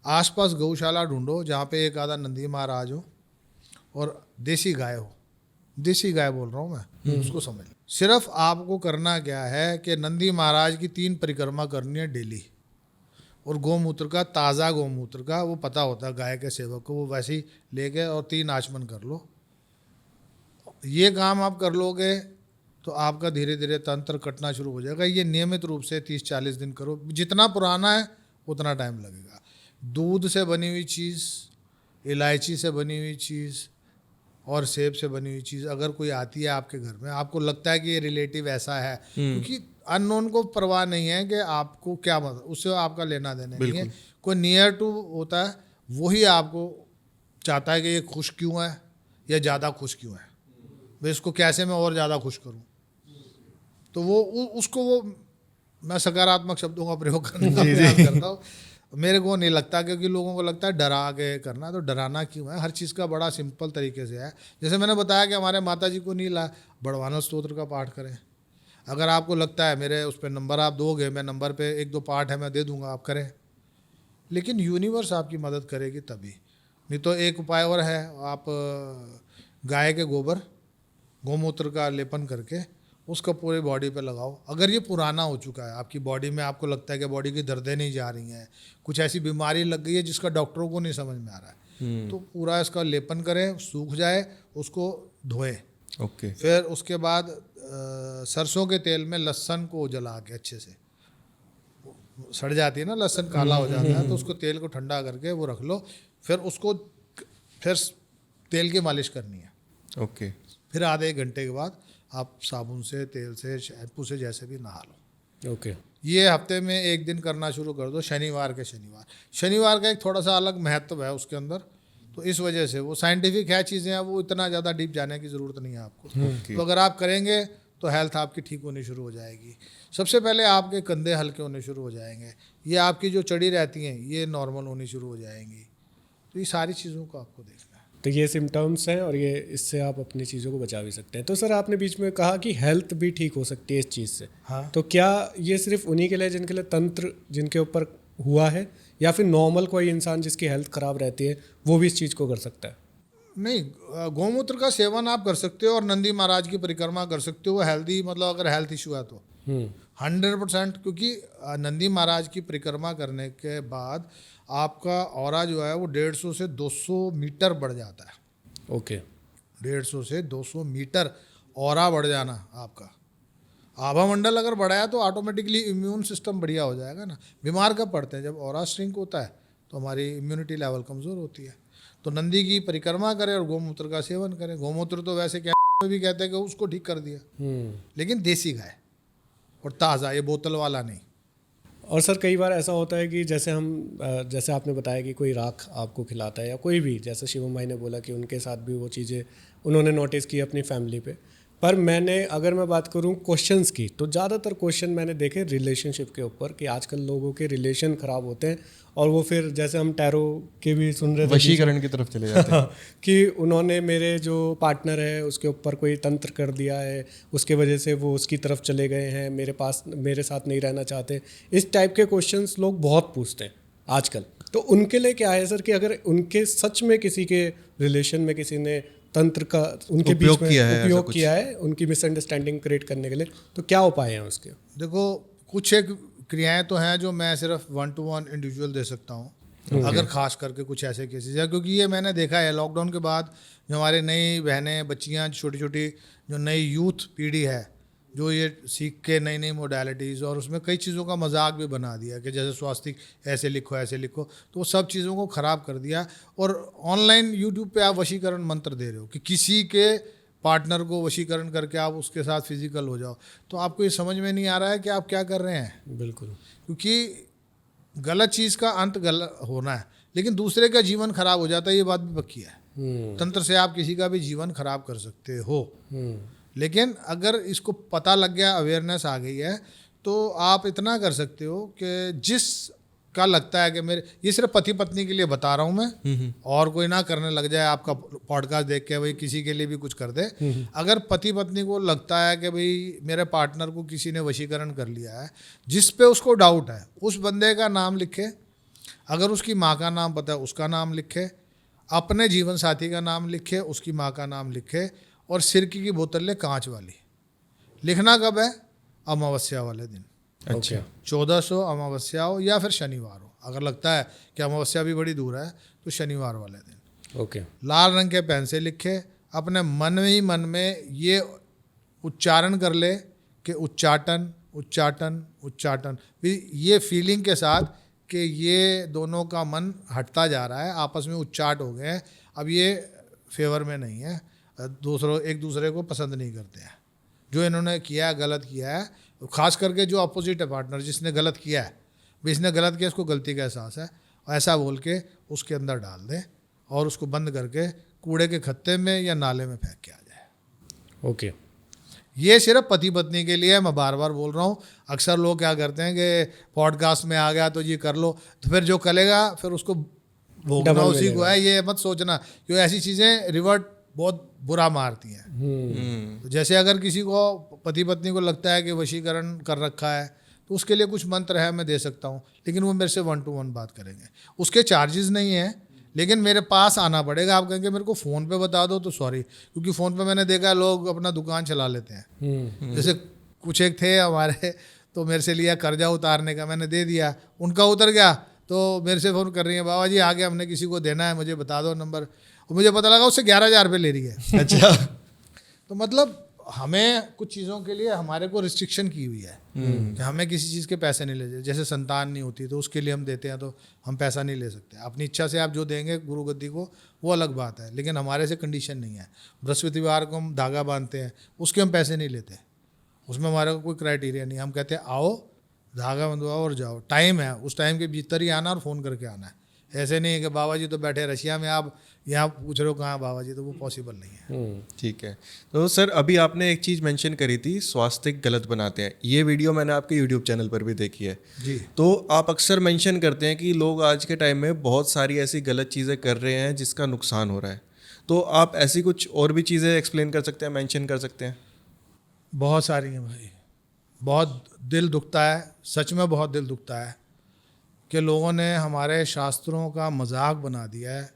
आसपास गौशाला ढूंढो जहाँ पे एक आधा नंदी महाराज हो और देसी गाय हो, देसी गाय बोल रहा हूँ मैं, उसको समझ लो। सिर्फ आपको करना क्या है कि नंदी महाराज की 3 परिक्रमा करनी है डेली, और गौमूत्र का, ताज़ा गौमूत्र का, वो पता होता है गाय के सेवक को, वो वैसे ही लेके और 3 आचमन कर लो। ये काम आप कर लोगे तो आपका धीरे धीरे तंत्र कटना शुरू हो जाएगा। ये नियमित रूप से 30-40 दिन करो, जितना पुराना है उतना टाइम लगेगा। दूध से बनी हुई चीज़, इलायची से बनी हुई चीज़ और सेब से बनी हुई चीज़ अगर कोई आती है आपके घर में, आपको लगता है कि ये रिलेटिव ऐसा है, क्योंकि अननोन को परवाह नहीं है कि आपको क्या मतलब, उससे आपका लेना देना नहीं है। कोई नियर टू होता है, वही आपको चाहता है कि ये खुश क्यों है या ज़्यादा खुश क्यों है, भाई इसको कैसे मैं और ज़्यादा खुश करूं। तो वो उसको वो मैं सकारात्मक शब्दों का प्रयोग करने का प्रयास करता हूँ। मेरे को नहीं लगता, क्योंकि लोगों को लगता है डरा के करना, तो डराना क्यों है। हर चीज़ का बड़ा सिंपल तरीके से है। जैसे मैंने बताया कि हमारे माता जी को नहीं ला, बड़वाना स्तोत्र का पाठ करें। अगर आपको लगता है मेरे उस पर नंबर आप दोगे, मैं नंबर पे 1-2 पाठ है मैं दे दूंगा, आप करें, लेकिन यूनिवर्स आपकी मदद करेगी तभी। नहीं तो एक उपाय और है, आप गाय के गोबर, गौमूत्र का लेपन करके उसका पूरी बॉडी पे लगाओ। अगर ये पुराना हो चुका है आपकी बॉडी में, आपको लगता है कि बॉडी की दर्दें नहीं जा रही हैं, कुछ ऐसी बीमारी लग गई है जिसका डॉक्टरों को नहीं समझ में आ रहा है, तो पूरा इसका लेपन करें, सूख जाए, उसको धोएं। ओके। फिर उसके बाद सरसों के तेल में लहसुन को जला के, अच्छे से सड़ जाती है ना लहसुन, काला हो जाता है, तो उसको तेल को ठंडा करके वो रख लो। फिर उसको फिर तेल की मालिश करनी है। ओके। फिर आधे 1 घंटे के बाद आप साबुन से, तेल से, शैम्पू से, जैसे भी नहा लो। ओके। ये हफ्ते में 1 दिन करना शुरू कर दो, शनिवार के शनिवार। शनिवार का एक थोड़ा सा अलग महत्व है उसके अंदर, तो इस वजह से वो साइंटिफिक है चीज़ें हैं, वो इतना ज़्यादा डीप जाने की ज़रूरत नहीं है आपको। तो अगर आप करेंगे तो हेल्थ आपकी ठीक होनी शुरू हो जाएगी। सबसे पहले आपके कंधे हल्के होने शुरू हो जाएंगे, ये आपकी जो चढ़ी रहती हैं ये नॉर्मल होनी शुरू हो जाएंगी। तो ये सारी चीज़ों को आपको देखना है। तो ये सिम्टम्स हैं और ये इससे आप अपनी चीज़ों को बचा भी सकते हैं। तो सर आपने बीच में कहा कि हेल्थ भी ठीक हो सकती है इस चीज़ से। हाँ। तो क्या ये सिर्फ उन्हीं के लिए जिनके लिए तंत्र जिनके ऊपर हुआ है, या फिर नॉर्मल कोई इंसान जिसकी हेल्थ ख़राब रहती है वो भी इस चीज़ को कर सकता है? नहीं, गौमूत्र का सेवन आप कर सकते हो और नंदी महाराज की परिक्रमा कर सकते हो, हेल्दी, मतलब अगर हेल्थ इशू है तो 100%। क्योंकि नंदी महाराज की परिक्रमा करने के बाद आपका ऑरा जो है वो 150 से 200 मीटर बढ़ जाता है। ओके। 150 से 200 मीटर ऑरा बढ़ जाना आपका। आभा मंडल अगर बढ़ाया तो ऑटोमेटिकली इम्यून सिस्टम बढ़िया हो जाएगा ना। बीमार कब पड़ते हैं? जब ऑरा श्रिंक होता है तो हमारी इम्यूनिटी लेवल कमज़ोर होती है। तो नंदी की परिक्रमा करें और गौमूत्र का सेवन करें। गौमूत्र तो वैसे क्या में भी कहते हैं कि उसको ठीक कर दिया, लेकिन देसी गाय और ताज़ा, ये बोतल वाला नहीं। और सर कई बार ऐसा होता है कि जैसे आपने बताया कि कोई राख आपको खिलाता है, या कोई भी, जैसे शिवम भाई ने बोला कि उनके साथ भी वो चीज़ें उन्होंने नोटिस की अपनी फैमिली पे। पर अगर मैं बात करूं क्वेश्चंस की, तो ज़्यादातर क्वेश्चन मैंने देखे रिलेशनशिप के ऊपर, कि आजकल लोगों के रिलेशन ख़राब होते हैं और वो फिर जैसे हम टैरो के भी सुन रहे थे, वशीकरण की तरफ चले जाते हैं कि उन्होंने मेरे जो पार्टनर है उसके ऊपर कोई तंत्र कर दिया है, उसके वजह से वो उसकी तरफ चले गए हैं, मेरे साथ नहीं रहना चाहते। इस टाइप के क्वेश्चंस लोग बहुत पूछते हैं आजकल। तो उनके लिए क्या है सर, कि अगर उनके सच में किसी के रिलेशन में किसी ने तंत्र का उनके बीच उपयोग में किया है, ऐसा उपयोग कुछ? किया है उनकी मिसअंडरस्टैंडिंग क्रिएट करने के लिए, तो क्या उपाय हैं उसके? देखो, कुछ एक क्रियाएं तो हैं जो मैं सिर्फ 1-to-1 इंडिविजुअल दे सकता हूँ, अगर खास करके कुछ ऐसे केसेस है, क्योंकि ये मैंने देखा है लॉकडाउन के बाद जो हमारे नई बहनें बच्चियाँ छोटी छोटी जो नई यूथ पीढ़ी है जो ये सीख के नई नई मोडालिटीज़ और उसमें कई चीज़ों का मजाक भी बना दिया कि जैसे स्वास्तिक ऐसे लिखो, तो वो सब चीज़ों को ख़राब कर दिया। और ऑनलाइन यूट्यूब पे आप वशीकरण मंत्र दे रहे हो कि किसी के पार्टनर को वशीकरण करके आप उसके साथ फिजिकल हो जाओ, तो आपको ये समझ में नहीं आ रहा है कि आप क्या कर रहे हैं। बिल्कुल, क्योंकि गलत चीज़ का अंत गलत होना है, लेकिन दूसरे का जीवन खराब हो जाता है, ये बात भी पक्की है। तंत्र से आप किसी का भी जीवन खराब कर सकते हो, लेकिन अगर इसको पता लग गया, अवेयरनेस आ गई है, तो आप इतना कर सकते हो कि जिस का लगता है कि मेरे, ये सिर्फ पति पत्नी के लिए बता रहा हूँ मैं, और कोई ना करने लग जाए आपका पॉडकास्ट देख के भाई किसी के लिए भी कुछ कर दे। अगर पति पत्नी को लगता है कि भाई मेरे पार्टनर को किसी ने वशीकरण कर लिया है, जिस पे उसको डाउट है, उस बंदे का नाम लिखे, अगर उसकी माँ का नाम पता है उसका नाम लिखे, अपने जीवन साथी का नाम लिखे, उसकी माँ का नाम लिखे, और सिरकी की बोतल ले कांच वाली। लिखना कब है? अमावस्या वाले दिन। अच्छा, 1400 अमावस्या हो या फिर शनिवार हो, अगर लगता है कि अमावस्या भी बड़ी दूर है तो शनिवार वाले दिन। ओके, लाल रंग के पेन से लिखे, अपने मन ही मन में ये उच्चारण कर ले कि उच्चाटन उच्चाटन उच्चाटन, ये फीलिंग के साथ कि ये दोनों का मन हटता जा रहा है, आपस में उच्चाट हो गए हैं, अब ये फेवर में नहीं है, एक दूसरे को पसंद नहीं करते हैं। जो इन्होंने किया है, गलत किया है, खास करके जो अपोजिट है पार्टनर, जिसने गलत किया है, भाई इसने गलत किया, इसको गलती का एहसास है, ऐसा बोल के उसके अंदर डाल दें और उसको बंद करके कूड़े के खत्ते में या नाले में फेंक के आ जाए। ओके, ये सिर्फ पति पत्नी के लिए है, मैं बार बार बोल रहा हूँ। अक्सर लोग क्या करते हैं कि पॉडकास्ट में आ गया तो ये कर लो, तो फिर जो करेगा फिर उसको भोगना डबल उसी को मिलेगा। है, ये मत सोचना, क्योंकि ऐसी चीज़ें रिवर्ट बहुत बुरा मारती हैं। तो जैसे अगर किसी को पति पत्नी को लगता है कि वशीकरण कर रखा है, तो उसके लिए कुछ मंत्र है, मैं दे सकता हूँ, लेकिन वो मेरे से 1-to-1 बात करेंगे, उसके चार्जेस नहीं हैं, लेकिन मेरे पास आना पड़ेगा। आप कहेंगे मेरे को फ़ोन पे बता दो, तो सॉरी, क्योंकि फ़ोन पे मैंने देखा लोग अपना दुकान चला लेते हैं। जैसे कुछ एक थे हमारे, तो मेरे से लिया कर्जा उतारने का, मैंने दे दिया, उनका उतर गया, तो मेरे से फ़ोन कर रही है, बाबा जी आगे हमने किसी को देना है, मुझे बता दो नंबर, और मुझे पता लगा उससे 11,000 रुपये ले रही है। अच्छा, तो मतलब हमें कुछ चीज़ों के लिए हमारे को रिस्ट्रिक्शन की हुई है कि हमें किसी चीज़ के पैसे नहीं ले, जैसे संतान नहीं होती तो उसके लिए हम देते हैं, तो हम पैसा नहीं ले सकते। अपनी इच्छा से आप जो देंगे गुरु गद्दी को, वो अलग बात है, लेकिन हमारे से कंडीशन नहीं है। बृहस्पतिवार को हम धागा बांधते हैं, उसके हम पैसे नहीं लेते, उसमें हमारा कोई क्राइटेरिया नहीं। हम कहते हैं आओ, धागा बंधवाओ और जाओ, टाइम है, उस टाइम के भीतर ही आना और फ़ोन करके आना है। ऐसे नहीं है कि बाबा जी तो बैठे रशिया में, आप यहाँ पूछ रहे हो कहाँ बाबा जी, तो वो पॉसिबल नहीं है। ठीक है। तो सर अभी आपने एक चीज़ मेंशन करी थी, स्वास्तिक गलत बनाते हैं, ये वीडियो मैंने आपके यूट्यूब चैनल पर भी देखी है जी। तो आप अक्सर मेंशन करते हैं कि लोग आज के टाइम में बहुत सारी ऐसी गलत चीज़ें कर रहे हैं जिसका नुकसान हो रहा है, तो आप ऐसी कुछ और भी चीज़ें एक्सप्लेन कर सकते हैं, मेंशन कर सकते हैं? बहुत सारी हैं भाई, बहुत दिल दुखता है, सच में बहुत दिल दुखता है कि लोगों ने हमारे शास्त्रों का मजाक बना दिया है,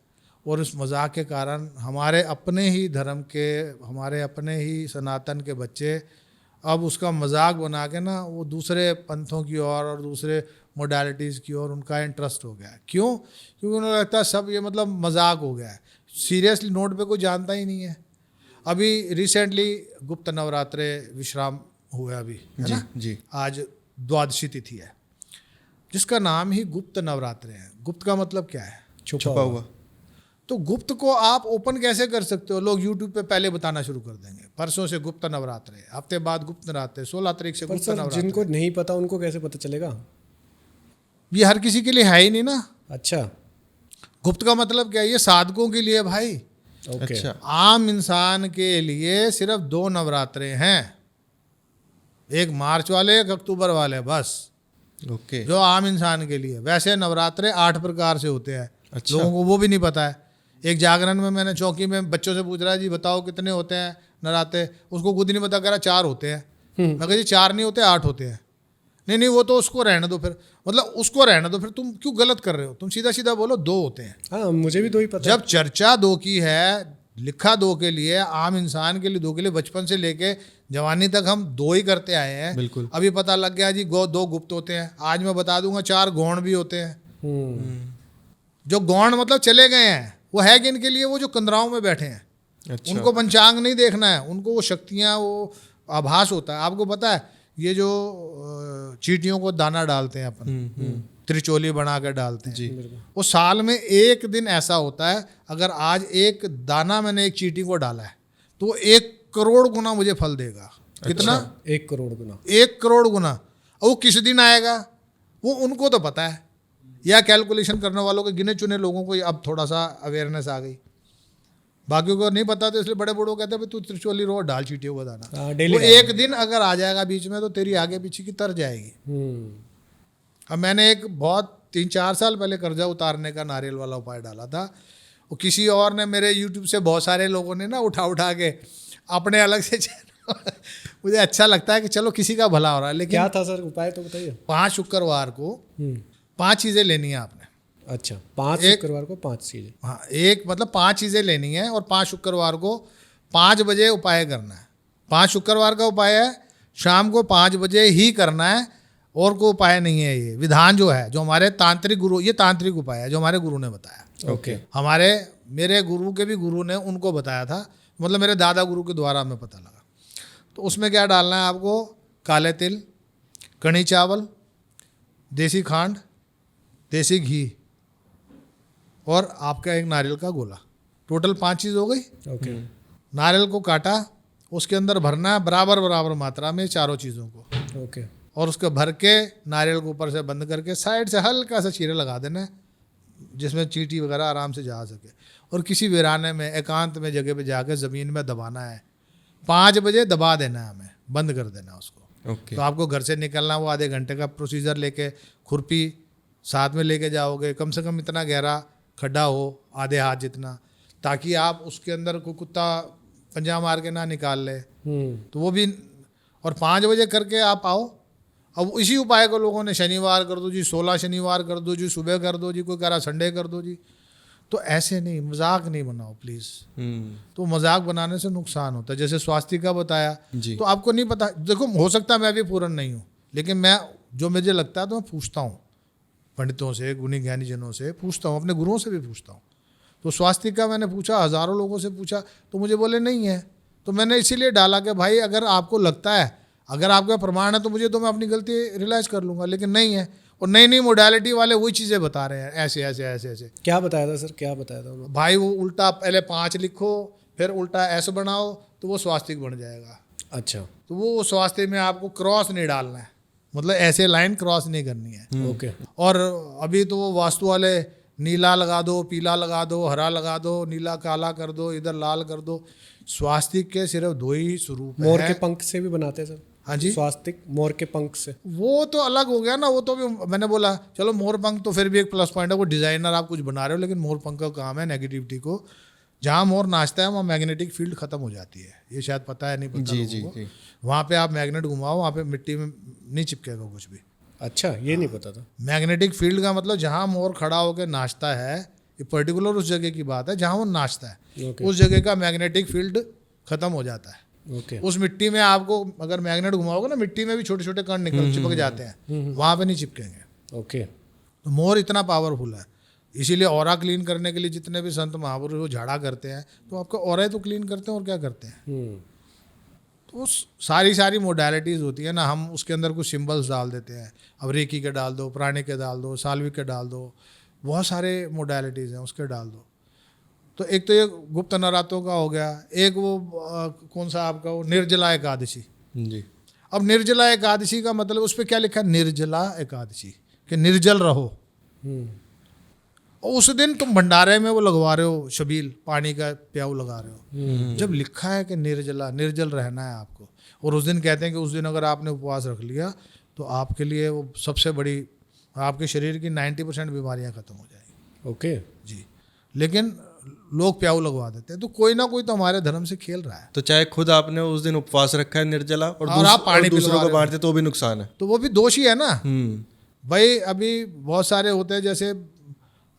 और उस मजाक के कारण हमारे अपने ही धर्म के, हमारे अपने ही सनातन के बच्चे अब उसका मजाक बना के ना वो दूसरे पंथों की ओर और दूसरे मोडालिटीज़ की ओर उनका इंटरेस्ट हो गया है। क्यों? क्योंकि उन्हें लगता है सब ये मतलब मजाक हो गया है, सीरियसली नोट पे कोई जानता ही नहीं है। अभी रिसेंटली गुप्त नवरात्रे विश्राम हुए अभी, है ना? जी। आज द्वादशी तिथि है, जिसका नाम ही गुप्त नवरात्रे है। गुप्त का मतलब क्या है? छुपा हुआ। तो गुप्त को आप ओपन कैसे कर सकते हो? लोग यूट्यूब पे पहले बताना शुरू कर देंगे, परसों से गुप्त नवरात्रे, हफ्ते बाद गुप्त नवरात्रे, 16 तारीख से पर गुप्त सर नवरात्रे। जिनको नहीं पता उनको कैसे पता चलेगा? ये हर किसी के लिए है ही नहीं ना। अच्छा, गुप्त का मतलब क्या है? ये साधकों के लिए भाई। ओके, अच्छा, आम इंसान के लिए सिर्फ 2 नवरात्रे हैं, एक मार्च वाले, एक अक्टूबर वाले, बस, ओके, जो आम इंसान के लिए। वैसे नवरात्रे 8 प्रकार से होते हैं। अच्छा। लोगों को वो भी नहीं पता है। एक जागरण में मैंने चौकी में बच्चों से पूछ रहा है जी बताओ कितने होते हैं नवरात्रे, उसको खुद ही नहीं पता, कह रहा 4 होते हैं। मैं कहा जी 4 नहीं होते, 8 होते हैं। नहीं वो तो उसको रहने दो, फिर मतलब उसको रहने दो, फिर तुम क्यों गलत कर रहे हो? तुम सीधा सीधा बोलो 2 होते हैं। हाँ मुझे भी 2 ही पता जब चर्चा 2 की है, लिखा 2 के लिए, आम इंसान के लिए 2 के लिए, बचपन से लेके जवानी तक हम 2 ही करते आए हैं। बिल्कुल। अभी पता लग गया जी 2 गुप्त होते हैं, आज मैं बता दूंगा 4 गौण भी होते हैं। जो गौण मतलब चले गए हैं, वो है कि इनके लिए वो जो कंदराओं में बैठे हैं। अच्छा। उनको पंचांग नहीं देखना है, उनको वो शक्तियाँ, वो आभास होता है। आपको पता है ये जो चींटियों को दाना डालते हैं अपन, त्रिचोली बना कर डालते हैं जी। वो साल में 1 दिन ऐसा होता है, अगर आज एक दाना मैंने एक चींटी को डाला है तो वो 1 करोड़ गुना मुझे फल देगा। कितना? 1 करोड़ गुना। 1 करोड़ गुना। और वो किस दिन आएगा वो उनको तो पता है, या कैलकुलेशन करने वालों के गिने चुने लोगों को अब थोड़ा सा अवेयरनेस आ गई, बाकियों को नहीं पता। तो इसलिए बड़े बूढ़ों कहते हैं तू त्रिचोली रोज डाल चींटियों को दाना। वो 1 दिन अगर आ जाएगा बीच में तो तेरी आगे पीछे की तर जाएगी। अब मैंने एक बहुत 3-4 साल पहले कर्जा उतारने का नारियल वाला उपाय डाला था, वो किसी और ने, मेरे यूट्यूब से बहुत सारे लोगों ने ना उठा के अपने अलग से मुझे अच्छा लगता है कि चलो किसी का भला हो रहा है। लेकिन क्या था सर उपाय, तो बताइए। 5 शुक्रवार को 5 चीज़ें लेनी है आपने। अच्छा, 5 शुक्रवार को 5 चीज़ें। हाँ, एक मतलब 5 चीज़ें लेनी है और 5 शुक्रवार को 5 बजे उपाय करना है। 5 शुक्रवार का उपाय है, शाम को 5 बजे ही करना है, और कोई उपाय नहीं है। ये विधान जो है, जो हमारे तांत्रिक गुरु, ये तांत्रिक उपाय है जो हमारे गुरु ने बताया। ओके। मेरे गुरु के भी गुरु ने उनको बताया था, मतलब मेरे दादा गुरु के द्वारा हमें पता लगा। तो उसमें क्या डालना है आपको? काले तिल, कड़ी चावल, देसी खांड, देसी घी और आपका एक नारियल का गोला। टोटल 5 चीज़ हो गई। ओके। नारियल को काटा, उसके अंदर भरना है बराबर बराबर मात्रा में चारों चीज़ों को। ओके। और उसको भर के नारियल को ऊपर से बंद करके साइड से हल्का सा चीरे लगा देना है, जिसमें चींटी वगैरह आराम से जा सके। और किसी वीराने में एकांत में जगह पे जाकर ज़मीन में दबाना है। 5 बजे दबा देना है, हमें बंद कर देना है उसको। ओके। तो आपको घर से निकलना, वो आधे घंटे का प्रोसीजर लेके, खुरपी साथ में लेके जाओगे, कम से कम इतना गहरा खड्डा हो, आधे हाथ जितना, ताकि आप उसके अंदर कोई कुत्ता पंजा मार के ना निकाल ले। तो वो भी, और 5 बजे करके आप आओ। अब इसी उपाय को लोगों ने शनिवार कर दो जी, 16 शनिवार कर दो जी, सुबह कर दो जी, कोई कह रहा संडे कर दो जी। तो ऐसे नहीं, मजाक नहीं बनाओ प्लीज़। तो मजाक बनाने से नुकसान होता है। जैसे स्वास्थ्य का बताया जी। तो आपको नहीं पता, देखो हो सकता है मैं भी पूर्ण नहीं हूँ, लेकिन मैं जो मुझे लगता है तो मैं पूछता हूँ पंडितों से, गुणी ज्ञानी जनों से पूछता हूँ, अपने गुरुओं से भी पूछता हूँ। तो स्वास्थ्य का मैंने पूछा, हज़ारों लोगों से पूछा, तो मुझे बोले नहीं है। तो मैंने इसीलिए डाला कि भाई अगर आपको लगता है, अगर आपका प्रमाण है तो मुझे, तो मैं अपनी गलती रियलाइज़ कर लूँगा, लेकिन नहीं है। और नई नई मोडालिटी वाले वही चीज़ें बता रहे हैं, ऐसे ऐसे ऐसे ऐसे। क्या बताया था सर, क्या बताया था उन्होंने? भाई वो उल्टा पहले 5 लिखो, फिर उल्टा ऐसे बनाओ तो वो स्वास्तिक बन जाएगा। अच्छा। तो वो स्वास्थ्य में आपको क्रॉस नहीं डालना है, मतलब ऐसे लाइन क्रॉस नहीं करनी है। ओके। और अभी तो वो वास्तु वाले नीला लगा दो, पीला लगा दो, हरा लगा दो, नीला काला कर दो, इधर लाल कर दो। स्वास्तिक के सिर्फ 2 ही स्वरूप है। मोर के पंख से भी बनाते हैं सर? हाँ जी, स्वास्तिक मोर के पंख से। वो तो अलग हो गया ना। वो तो भी मैंने बोला चलो मोर पंख तो फिर भी एक प्लस पॉइंट है, वो डिजाइनर आप कुछ बना रहे हो, लेकिन मोर पंख का काम है नेगेटिविटी को, जहाँ मोर नाचता है वहाँ मैग्नेटिक फील्ड खत्म हो जाती है। ये शायद पता है, नहीं पता जी लोगों जी को। जी। वहाँ पे आप मैग्नेट घुमाओ, वहाँ पे मिट्टी में नहीं चिपकेगा कुछ भी। अच्छा, ये नहीं पता था। मैग्नेटिक फील्ड का मतलब जहाँ मोर खड़ा होकर नाचता है, ये पर्टिकुलर उस जगह की बात है जहाँ वो नाचता है, ओके। उस जगह का मैग्नेटिक फील्ड खत्म हो जाता है। ओके। उस मिट्टी में आपको अगर मैग्नेट घुमाओगे ना, मिट्टी में भी छोटे छोटे कण निकल चिपक जाते हैं, वहाँ पे नहीं चिपकेंगे। ओके। तो मोर इतना पावरफुल है, इसीलिए ऑरा क्लीन करने के लिए जितने भी संत महापुरुष वो झाड़ा करते हैं, तो आपका ऑरा तो क्लीन करते हैं और क्या करते हैं। तो सारी मोडालिटीज़ होती है ना, हम उसके अंदर कुछ सिंबल्स डाल देते हैं। अब रेकी के डाल दो, प्राणी के डाल दो, साल्विक के डाल दो, बहुत सारे मोडालिटीज़ हैं, उसके डाल दो। तो एक तो ये गुप्त नरातों का हो गया, एक वो कौन सा आपका वो निर्जला एकादशी जी। अब निर्जला एकादशी का मतलब उस पर क्या लिखा है? निर्जला एकादशी, कि निर्जल रहो। और उस दिन तुम भंडारे में वो लगवा रहे हो, शबील पानी का प्याऊ लगा रहे हो। जब लिखा है कि निर्जला, निर्जल रहना है आपको, और उस दिन कहते हैं कि उस दिन अगर आपने उपवास रख लिया तो आपके लिए वो सबसे बड़ी, आपके शरीर की 90% बीमारियां खत्म हो जाएंगी। ओके जी। लेकिन लोग प्याऊ लगवा देते हैं, तो कोई ना कोई तो हमारे धर्म से खेल रहा है। तो चाहे खुद आपने उस दिन उपवास रखा है निर्जला, और आप पानी दूसरों पिलवा को रहे हो, बांटते तो भी नुकसान है। तो वो भी दोषी है ना। भाई अभी बहुत सारे होते हैं, जैसे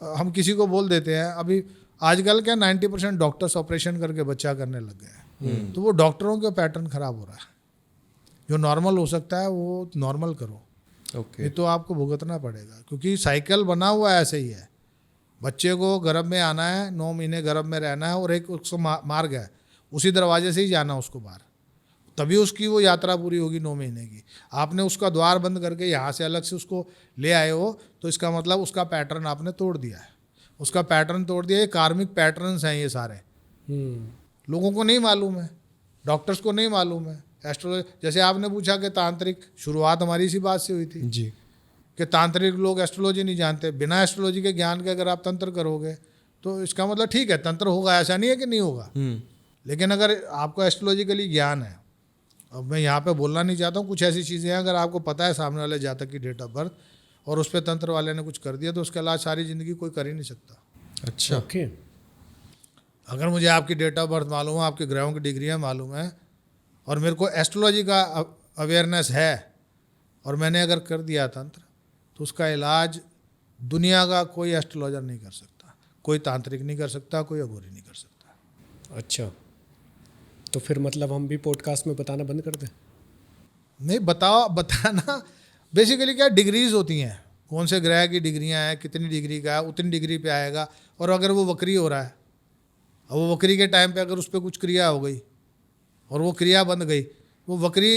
हम किसी को बोल देते हैं, अभी आजकल क्या 90% डॉक्टर्स ऑपरेशन करके बच्चा करने लग गए हैं, तो वो डॉक्टरों का पैटर्न खराब हो रहा है। जो नॉर्मल हो सकता है वो नॉर्मल करो, ओके ये तो आपको भुगतना पड़ेगा, क्योंकि साइकिल बना हुआ ऐसे ही है। बच्चे को गर्भ में आना है, 9 महीने गर्भ में रहना है, और एक उसको मार्ग है, उसी दरवाजे से ही जाना उसको बाहर, तभी उसकी वो यात्रा पूरी होगी 9 महीने की। आपने उसका द्वार बंद करके यहाँ से अलग से उसको ले आए हो, तो इसका मतलब उसका पैटर्न आपने तोड़ दिया है, उसका पैटर्न तोड़ दिया। ये कार्मिक पैटर्न्स हैं ये सारे, लोगों को नहीं मालूम है, डॉक्टर्स को नहीं मालूम है। एस्ट्रोलॉजी, जैसे आपने पूछा कि तांत्रिक, शुरुआत हमारी इसी बात से हुई थी जी। कि तांत्रिक लोग एस्ट्रोलॉजी नहीं जानते। बिना एस्ट्रोलॉजी के ज्ञान के अगर आप तंत्र करोगे तो इसका मतलब ठीक है तंत्र होगा, ऐसा नहीं है कि नहीं होगा, लेकिन अगर आपको एस्ट्रोलॉजिकली ज्ञान है, अब मैं यहाँ पे बोलना नहीं चाहता हूँ, कुछ ऐसी चीज़ें हैं अगर आपको पता है सामने वाले जातक की डेट ऑफ बर्थ और उस पर तंत्र वाले ने कुछ कर दिया, तो उसके अलावा सारी ज़िंदगी कोई कर ही नहीं सकता। अच्छा ओके। अगर मुझे आपकी डेट ऑफ बर्थ मालूम है, आपके ग्रहों की डिग्रियाँ मालूम है, और मेरे को एस्ट्रोलॉजी का अवेयरनेस है, और मैंने अगर कर दिया तंत्र, तो उसका इलाज दुनिया का कोई एस्ट्रोलॉजर नहीं कर सकता, कोई तांत्रिक नहीं कर सकता, कोई अघोरी नहीं कर सकता। अच्छा, तो फिर मतलब हम भी पॉडकास्ट में बताना बंद कर दें? नहीं, बताना बेसिकली क्या डिग्रीज होती हैं, कौन से ग्रह की डिग्रियां हैं, कितनी डिग्री का है उतनी डिग्री पे आएगा। और अगर वो वक्री हो रहा है, और वो वक्री के टाइम पे अगर उस पर कुछ क्रिया हो गई और वो क्रिया बंद गई, वो वक्री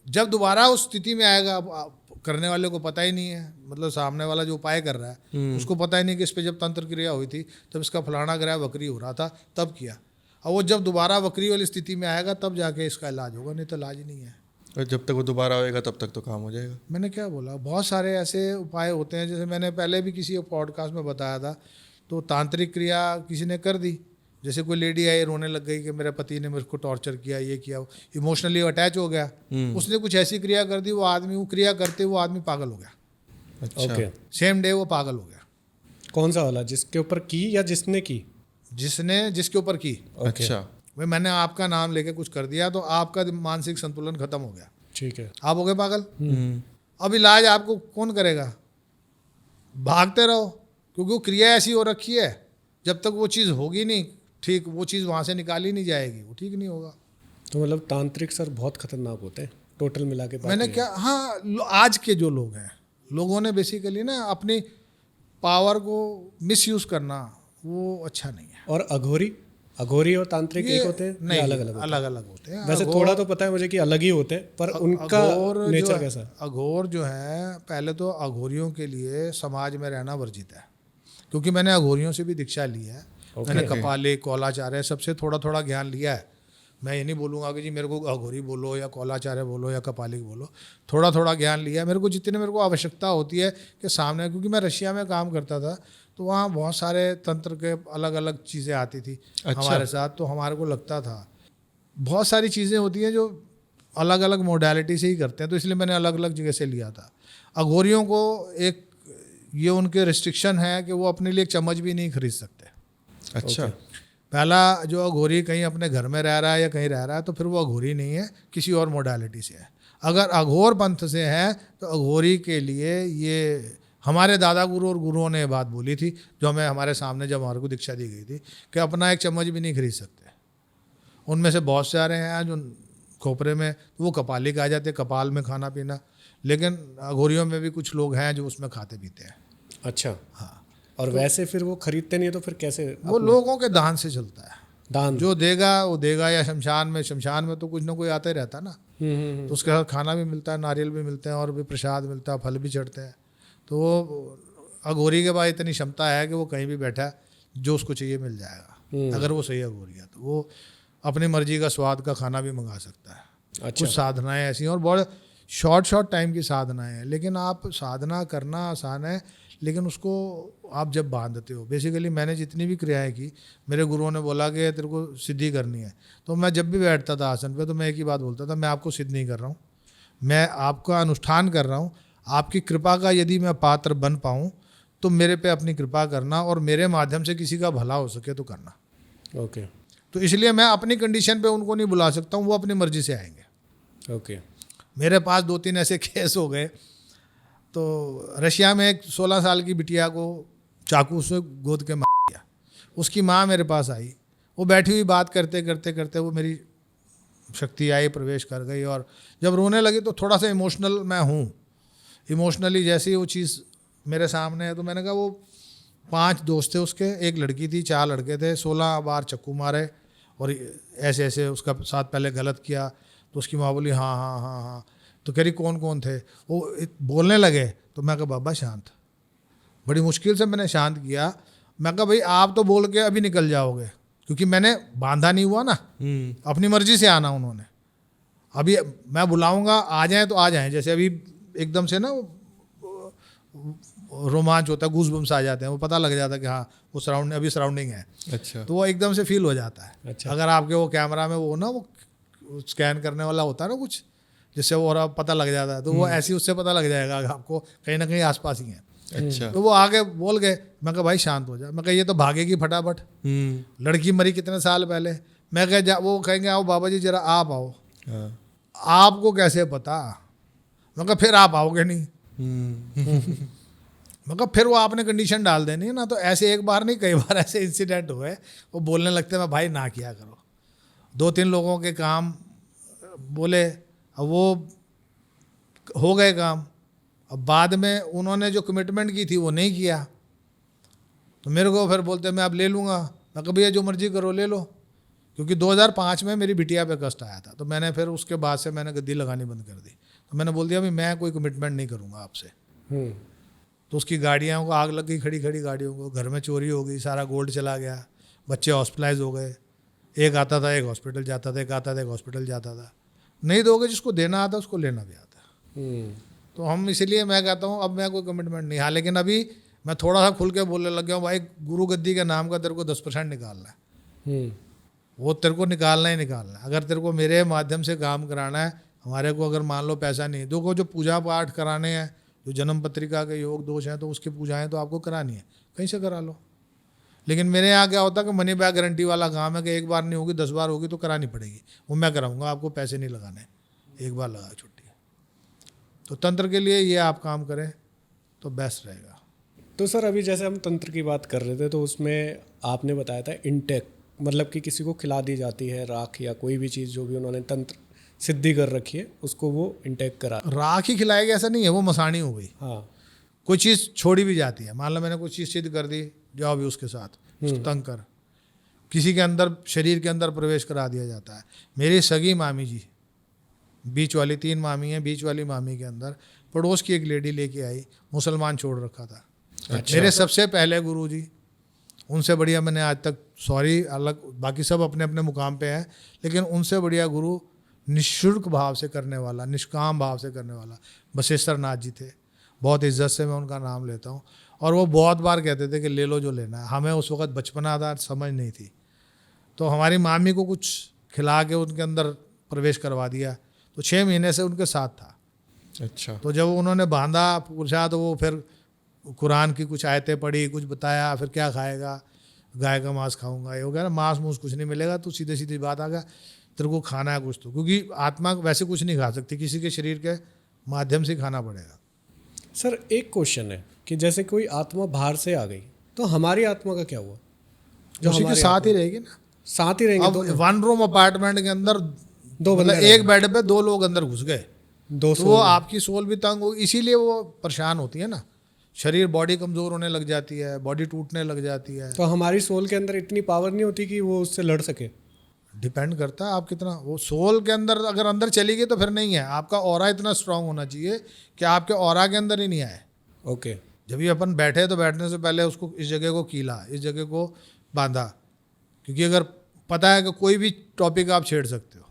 जब दोबारा उस स्थिति में आएगा, अब करने वाले को पता ही नहीं है, मतलब सामने वाला जो उपाय कर रहा है उसको पता ही नहीं कि इस पर जब तंत्र क्रिया हुई थी तब इसका फलाना ग्रह वक्री हो रहा था, तब किया। और वो जब दोबारा वक्री वाली स्थिति में आएगा तब जाके इसका इलाज होगा, नहीं तो इलाज ही नहीं है। और जब तक वो दोबारा आएगा तब तक तो काम हो जाएगा। मैंने क्या बोला, बहुत सारे ऐसे उपाय होते हैं, जैसे मैंने पहले भी किसी पॉडकास्ट में बताया था, तो तांत्रिक क्रिया किसी ने कर दी, जैसे कोई लेडी आई रोने लग गई कि मेरे पति ने मेरे को टॉर्चर किया, ये किया, इमोशनली अटैच हो गया, उसने कुछ ऐसी क्रिया कर दी, वो आदमी, वो क्रिया करते वो आदमी पागल हो गया। अच्छा ओके। सेम डे वो पागल हो गया। कौन सा वाला, जिसके ऊपर की या जिसने की? जिसके ऊपर की। अच्छा भाई मैंने आपका नाम लेके कुछ कर दिया तो आपका मानसिक संतुलन खत्म हो गया, ठीक है। आप हो गए पागल। अब इलाज आपको कौन करेगा? भागते रहो, क्योंकि वो क्रिया ऐसी हो रखी है, जब तक वो चीज़ होगी नहीं ठीक, वो चीज़ वहाँ से निकाली नहीं जाएगी, वो ठीक नहीं होगा। तो मतलब तांत्रिक सर बहुत खतरनाक होते हैं टोटल मिला के। मैंने क्या, हाँ, आज के जो लोग हैं, लोगों ने बेसिकली ना अपनी पावर को मिसयूज करना, वो अच्छा नहीं है। और अघोरी और तांत्रिक एक होते हैं? नहीं, अलग अलग अलग अलग होते हैं। वैसे थोड़ा तो पता है मुझे कि अलग ही होते हैं, पर उनका नेचर कैसा है? अघोर जो है, पहले तो अघोरियों के लिए समाज में रहना वर्जित है, क्योंकि मैंने अघोरियों से भी दीक्षा ली है। मैंने कपालिक, कौलाचार्य सबसे थोड़ा थोड़ा ज्ञान लिया है। मैं ये नहीं बोलूँगा कि जी मेरे को अघोरी बोलो या कौलाचार्य बोलो या कपालिक बोलो, थोड़ा थोड़ा ज्ञान लिया है मेरे को, जितनी मेरे को आवश्यकता होती है कि सामने, क्योंकि मैं रशिया में काम करता था, तो वहाँ बहुत सारे तंत्र के अलग अलग चीज़ें आती थी हमारे साथ, तो हमारे को लगता था बहुत सारी चीज़ें होती हैं जो अलग अलग मोडालिटी से ही करते हैं, तो इसलिए मैंने अलग अलग जगह से लिया था। अघोरियों को एक ये उनके रिस्ट्रिक्शन है कि वो अपने लिए एक चम्मच भी नहीं खरीद सकते। अच्छा पहला जो अघोरी कहीं अपने घर में रह रहा है या कहीं रह रहा है, तो फिर वो अघोरी नहीं है, किसी और मोडालिटी से है। अगर अघोर पंथ से है तो अघोरी के लिए ये हमारे दादा गुरु और गुरुओं ने ये बात बोली थी, जो हमें हमारे सामने जब हमारे को दीक्षा दी गई थी, कि अपना एक चम्मच भी नहीं खरीद सकते। उनमें से बहुत सारे हैं जो खोपरे में, वो कपालिक आ जाते, कपाल में खाना पीना, लेकिन अघोरियों में भी कुछ लोग हैं जो उसमें खाते पीते हैं। अच्छा, हाँ। और वैसे फिर वो खरीदते नहीं है तो फिर कैसे? वो लोगों के दान से चलता है, दान जो देगा वो देगा, या शमशान में तो कुछ ना कोई आता ही रहता है ना, तो उसके साथ खाना भी मिलता है, नारियल भी मिलते हैं और भी प्रसाद मिलता है, फल भी चढ़ते हैं। तो वो अघोरी के पास इतनी क्षमता है कि वो कहीं भी बैठा है, जो उसको चाहिए मिल जाएगा, अगर वो सही अघोरी है तो वो अपनी मर्जी का स्वाद का खाना भी मंगा सकता है। अच्छा। कुछ साधनाएं ऐसी हैं और बहुत शॉर्ट टाइम की साधनाएं हैं, लेकिन आप साधना करना आसान है, लेकिन उसको आप जब बांधते हो, बेसिकली मैंने जितनी भी क्रियाएं की, मेरे गुरुओं ने बोला कि तेरे को सिद्धि करनी है, तो मैं जब भी बैठता था आसन पे तो मैं एक ही बात बोलता था, मैं आपको सिद्ध नहीं कर रहा हूँ, मैं आपका अनुष्ठान कर रहा हूँ, आपकी कृपा का यदि मैं पात्र बन पाऊँ तो मेरे पे अपनी कृपा करना, और मेरे माध्यम से किसी का भला हो सके तो करना। ओके। तो इसलिए मैं अपनी कंडीशन पे उनको नहीं बुला सकता हूँ, वो अपनी मर्जी से आएंगे। ओके। मेरे पास 2-3 ऐसे केस हो गए। तो रशिया में एक 16 साल की बिटिया को चाकू से गोद के मार दिया, उसकी माँ मेरे पास आई, वो बैठी हुई बात करते करते करते वो मेरी शक्ति आई, प्रवेश कर गई, और जब रोने लगी तो थोड़ा सा इमोशनल मैं हूँ, इमोशनली जैसी वो चीज़ मेरे सामने है तो मैंने कहा, वो 5 दोस्त थे उसके, एक लड़की थी, 4 लड़के थे, 16 बार चक्कू मारे और ऐसे ऐसे उसका साथ पहले गलत किया। तो उसकी माँ बोली हाँ हाँ हाँ हाँ। तो कह रही कौन कौन थे, वो बोलने लगे। तो मैं कहा बाबा शांत, बड़ी मुश्किल से मैंने शांत किया। मैं कहा भाई आप तो बोल के अभी निकल जाओगे, क्योंकि मैंने बांधा नहीं हुआ ना, अपनी मर्जी से आना उन्होंने। अभी मैं बुलाऊंगा आ जाएं तो आ जाएं, जैसे अभी एकदम से ना रोमांच होता है, गूज़बम्स आ जाते हैं, वो पता लग जाता है कि हाँ वो सराउंडिंग है। अच्छा। तो वो एकदम से फील हो जाता है। अच्छा। अगर आपके वो कैमरा में वो ना वो स्कैन करने वाला होता है ना कुछ, जिससे वो और पता लग जाता है, तो वो ऐसी उससे पता लग जाएगा आपको कहीं ना कहीं आसपास ही है। अच्छा। तो वो आगे बोल गए। मैं कहा भाई शांत हो जा। मैं कहा ये तो भागेगी फटाफट, लड़की मरी कितने साल पहले। मैं कहा वो कहेंगे आओ बाबा जी जरा आप आओ। हाँ। आपको कैसे पता? मैं कहा फिर आप आओगे नहीं। मैं कहा फिर वो आपने कंडीशन डाल देनी है ना। तो ऐसे एक बार नहीं कई बार ऐसे इंसिडेंट हुए, वो बोलने लगते मैं भाई ना किया करो। 2-3 लोगों के काम बोले, अब वो हो गए काम, अब बाद में उन्होंने जो कमिटमेंट की थी वो नहीं किया, तो मेरे को फिर बोलते मैं अब ले लूँगा। मैं कहा भैया जो मर्जी करो ले लो, क्योंकि 2005 में मेरी बिटिया पे कष्ट आया था। तो मैंने फिर उसके बाद से मैंने गद्दी लगानी बंद कर दी। तो मैंने बोल दिया भाई मैं कोई कमिटमेंट नहीं करूँगा आपसे। तो उसकी गाड़ियों को आग लग गई, खड़ी खड़ी गाड़ियों को, घर में चोरी हो गई, सारा गोल्ड चला गया, बच्चे हॉस्पिटलाइज हो गए। एक आता था एक हॉस्पिटल जाता था, एक आता था एक हॉस्पिटल जाता था। नहीं दोगे, जिसको देना आता उसको लेना भी आता। तो हम इसलिए मैं कहता हूँ अब मैं कोई कमिटमेंट नहीं। हाँ लेकिन अभी मैं थोड़ा सा खुल के बोलने लग गया हूँ, भाई गुरु गद्दी के नाम का तेरे को 10% निकालना है, वो तेरे को निकालना ही निकालना है। अगर तेरे को मेरे माध्यम से काम कराना है, हमारे को अगर मान लो पैसा नहीं, देखो जो पूजा पाठ कराने हैं, जो जन्म पत्रिका के योग दोष हैं, तो उसकी पूजाएं तो आपको करानी है, कहीं से करा लो। लेकिन मेरे यहाँ क्या होता है कि मनी बैक गारंटी वाला काम है कि एक बार नहीं होगी 10 बार होगी तो करानी पड़ेगी। वो मैं कराऊंगा, आपको पैसे नहीं लगाने, एक बार लगा छुट्टी। तो तंत्र के लिए ये आप काम करें तो बेस्ट रहेगा। तो सर अभी जैसे हम तंत्र की बात कर रहे थे, तो उसमें आपने बताया था इंटेक, मतलब कि किसी को खिला दी जाती है राख या कोई भी चीज़ जो भी उन्होंने तंत्र सिद्धि कर रखी है उसको वो इंटेक करा। राख ही खिलाएगा ऐसा नहीं है, वो मसानी हो गई। हाँ। कोई चीज़ छोड़ी भी जाती है, मान लो मैंने कोई चीज़ सिद्ध कर दी, जाओ भी उसके साथ उसको तंग कर, किसी के अंदर शरीर के अंदर प्रवेश करा दिया जाता है। मेरी सगी मामी जी, बीच वाली 3 मामी हैं, बीच वाली मामी के अंदर पड़ोस की एक लेडी लेके आई, मुसलमान छोड़ रखा था। अच्छा। मेरे सबसे पहले गुरु जी, उनसे बढ़िया मैंने आज तक, सॉरी अलग, बाकी सब अपने अपने मुकाम पे हैं, लेकिन उनसे बढ़िया गुरु निःशुल्क भाव से करने वाला, निष्काम भाव से करने वाला बसेश्वर नाथ जी थे। बहुत इज्जत से मैं उनका नाम लेता हूँ। और वो बहुत बार कहते थे कि ले लो जो लेना है। हमें उस वक्त बचपना था, समझ नहीं थी, तो हमारी मामी को कुछ खिला के उनके अंदर प्रवेश करवा दिया। तो 6 महीने से उनके साथ था। अच्छा। तो जब उन्होंने बांधा पूछा तो वो फिर कुरान की कुछ आयतें पढ़ी, कुछ बताया, फिर क्या खाएगा, गाय का मांस खाऊंगा, ये हो गया ना, मांस मूस कुछ नहीं मिलेगा। तो सीधे सीधी बात आ गया, तेरे को खाना है कुछ तो, क्योंकि आत्मा वैसे कुछ नहीं खा सकती, किसी के शरीर के माध्यम से खाना पड़ेगा। सर एक क्वेश्चन है कि जैसे कोई आत्मा बाहर से आ गई तो हमारी आत्मा का क्या हुआ? जो उसी के हमारी साथ ही आत्मा- रहेगी ना। साथ ही रहेंगे अब दोनों? 1 रूम अपार्टमेंट के अंदर 2 बंदे मतलब एक बेड पे 2 लोग अंदर घुस गए, 2 तो वो आपकी सोल भी तंग होगी, इसीलिए वो परेशान होती है ना। शरीर, बॉडी कमज़ोर होने लग जाती है, बॉडी टूटने लग जाती है। तो हमारी सोल के अंदर इतनी पावर नहीं होती कि वो उससे लड़ सके? डिपेंड करता है आप कितना, वो सोल के अंदर अगर अंदर चली गई तो फिर नहीं है। आपका ऑरा इतना स्ट्रांग होना चाहिए कि आपके ऑरा के अंदर ही नहीं आए। ओके। जब ये अपन बैठे तो बैठने से पहले उसको इस जगह को कीला, इस जगह को बांधा, क्योंकि अगर पता है कि कोई भी टॉपिक आप छेड़ सकते हो,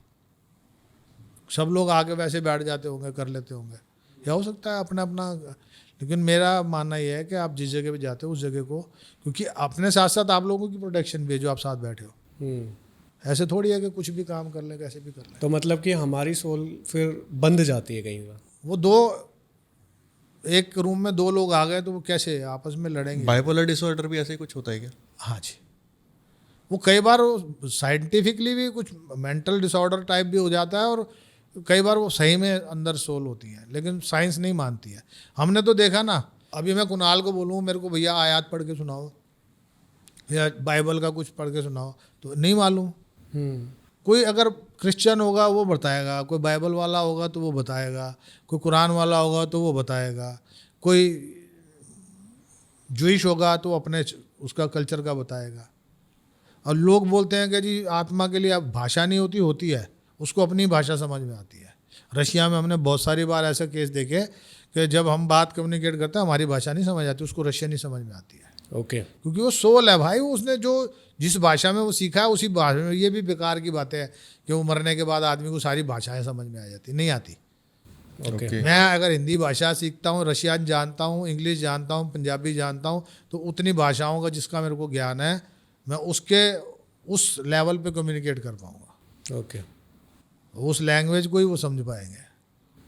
सब लोग आके वैसे बैठ जाते होंगे, कर लेते होंगे, या हो सकता है अपना अपना। लेकिन मेरा मानना ये है कि आप जिस जगह पे जाते हो उस जगह को, क्योंकि अपने साथ साथ आप लोगों की प्रोटेक्शन भी है जो आप साथ बैठे हो। ऐसे थोड़ी है कि कुछ भी काम कर ले, कैसे भी कर ले। तो मतलब कि हमारी सोल फिर बंध जाती है कहीं पर? वो एक रूम में 2 लोग आ गए तो वो कैसे आपस में लड़ेंगे? बाइपोलर डिसऑर्डर भी ऐसे ही कुछ होता है क्या? हाँ जी, वो कई बार साइंटिफिकली भी कुछ मेंटल डिसऑर्डर टाइप भी हो जाता है, और कई बार वो सही में अंदर सोल होती है, लेकिन साइंस नहीं मानती है। हमने तो देखा ना, अभी मैं कुणाल को बोलूँ मेरे को भैया आयात पढ़ के सुनाओ, या बाइबल का कुछ पढ़ के सुनाओ, तो नहीं मालूम। हम्म, कोई अगर क्रिश्चियन होगा वो बताएगा, कोई बाइबल वाला होगा तो वो बताएगा, कोई कुरान वाला होगा तो वो बताएगा, कोई जूइश होगा तो अपने उसका कल्चर का बताएगा। और लोग बोलते हैं कि जी आत्मा के लिए अब भाषा नहीं होती, होती है, उसको अपनी भाषा समझ में आती है। रशिया में हमने बहुत सारी बार ऐसे केस देखे कि जब हम बात कम्युनिकेट करते हैं हमारी भाषा नहीं समझ आती, उसको रशियन ही समझ में आती है, ओके। क्योंकि वो सोल है भाई, वो उसने जो जिस भाषा में वो सीखा है उसी भाषा में। ये भी बेकार की बात है कि वो मरने के बाद आदमी को सारी भाषाएं समझ में आ जाती, नहीं आती। ओके। मैं अगर हिंदी भाषा सीखता हूँ, रशियन जानता हूँ, इंग्लिश जानता हूँ, पंजाबी जानता हूँ, तो उतनी भाषाओं का जिसका मेरे को ज्ञान है मैं उसके उस लेवल पे कम्युनिकेट कर पाऊँगा, ओके, उस लैंग्वेज को ही वो समझ पाएंगे।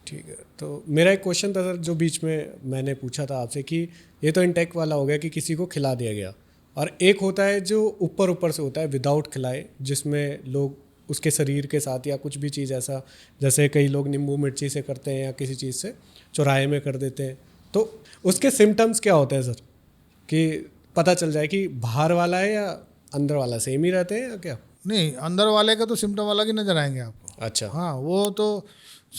ठीक है। तो मेरा एक क्वेश्चन था सर, जो बीच में मैंने पूछा था आपसे कि ये तो इंटेक वाला हो गया कि किसी को खिला दिया गया, और एक होता है जो ऊपर ऊपर से होता है विदाउट खिलाए, जिसमें लोग उसके शरीर के साथ या कुछ भी चीज़ ऐसा, जैसे कई लोग नींबू मिर्ची से करते हैं या किसी चीज़ से चौराहे में कर देते हैं, तो उसके सिम्टम्स क्या होते हैं सर, कि पता चल जाए कि बाहर वाला है या अंदर वाला सेम ही रहते हैं या क्या? नहीं, अंदर वाले का तो सिम्टम अलग ही नजर आएंगे आपको। अच्छा, हाँ, वो तो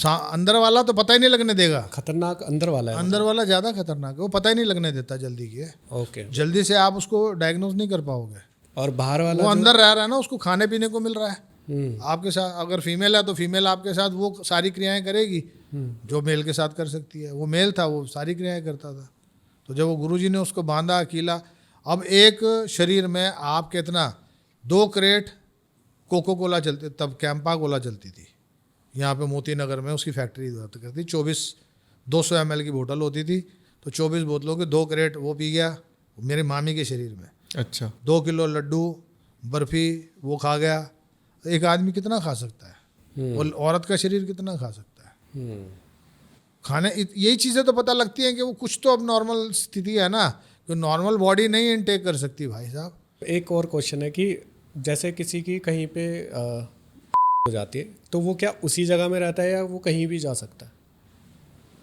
अंदर वाला तो पता ही नहीं लगने देगा। खतरनाक अंदर वाला है। अंदर वाला ज़्यादा खतरनाक है, वो पता ही नहीं लगने देता जल्दी की है। ओके। जल्दी से आप उसको डायग्नोज नहीं कर पाओगे। और बाहर वाला वो अंदर रह रहा है ना, उसको खाने पीने को मिल रहा है हम्म, आपके साथ। अगर फीमेल है तो फीमेल आपके साथ वो सारी क्रियाएं करेगी जो मेल के साथ कर सकती है। वो मेल था, वो सारी क्रियाएं करता था। तो जब वो गुरुजी ने उसको बांधा अकेला, अब एक शरीर में आप कितना 2 क्रेट कोको कोला चलती, तब कैंपा कोला चलती थी यहाँ पे मोती नगर में, उसकी फैक्ट्री हुआ करती। 200 ml की बोतल होती थी, तो 24 बोतलों के 2 क्रेट वो पी गया मेरी मामी के शरीर में। अच्छा। 2 किलो लड्डू बर्फी वो खा गया। एक आदमी कितना खा सकता है, और औरत का शरीर कितना खा सकता है। खाने यही चीज़ें तो पता लगती हैं कि वो कुछ तो अब नॉर्मल स्थिति है ना, कि नॉर्मल बॉडी नहीं इनटेक कर सकती भाई साहब। एक और क्वेश्चन है कि जैसे किसी की कहीं पे हो जाती है, तो वो क्या उसी जगह में रहता है या वो कहीं भी जा सकता है?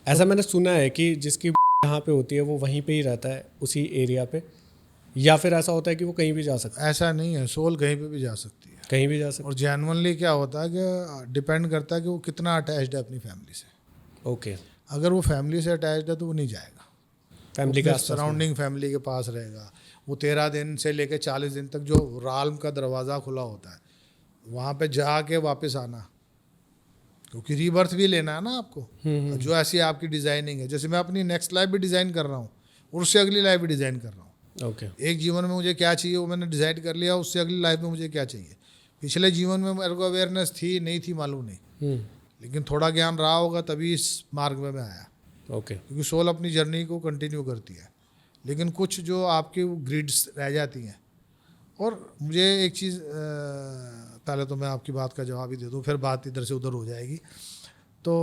ऐसा मैंने सुना है कि जिसकी यहाँ पे होती है वो वहीं पे ही रहता है उसी एरिया पे, या फिर ऐसा होता है कि वो कहीं भी जा सकता है? ऐसा नहीं है, सोल कहीं पे भी जा सकती है। कहीं भी जा सकता और जेन्युइनली क्या होता है कि डिपेंड करता है कि वो कितना अटैच्ड है अपनी फैमिली से। है। ओके। अगर वो फैमिली से अटैच्ड है तो वो नहीं जाएगा, फैमिली के सराउंडिंग फैमिली के पास रहेगा। वो 13 दिन से लेकर 40 दिन तक जो राल्म का दरवाज़ा खुला होता है वहाँ पे जाके वापस आना, क्योंकि रीबर्थ भी लेना है ना आपको। जो ऐसी आपकी डिज़ाइनिंग है, जैसे मैं अपनी नेक्स्ट लाइफ भी डिज़ाइन कर रहा हूँ और उससे अगली लाइफ भी डिज़ाइन कर रहा हूँ। ओके। एक जीवन में मुझे क्या चाहिए वो मैंने डिसाइड कर लिया, उससे अगली लाइफ में मुझे क्या चाहिए। पिछले जीवन में मेरे को अवेयरनेस थी नहीं थी मालूम नहीं, लेकिन थोड़ा ज्ञान रहा होगा तभी इस मार्ग में मैं आया। ओके। क्योंकि सोल अपनी जर्नी को कंटिन्यू करती है, लेकिन कुछ जो आपकी ग्रिड्स रह जाती हैं। और मुझे एक चीज़ पहले तो मैं आपकी बात का जवाब ही दे दूँ, फिर बात इधर से उधर हो जाएगी। तो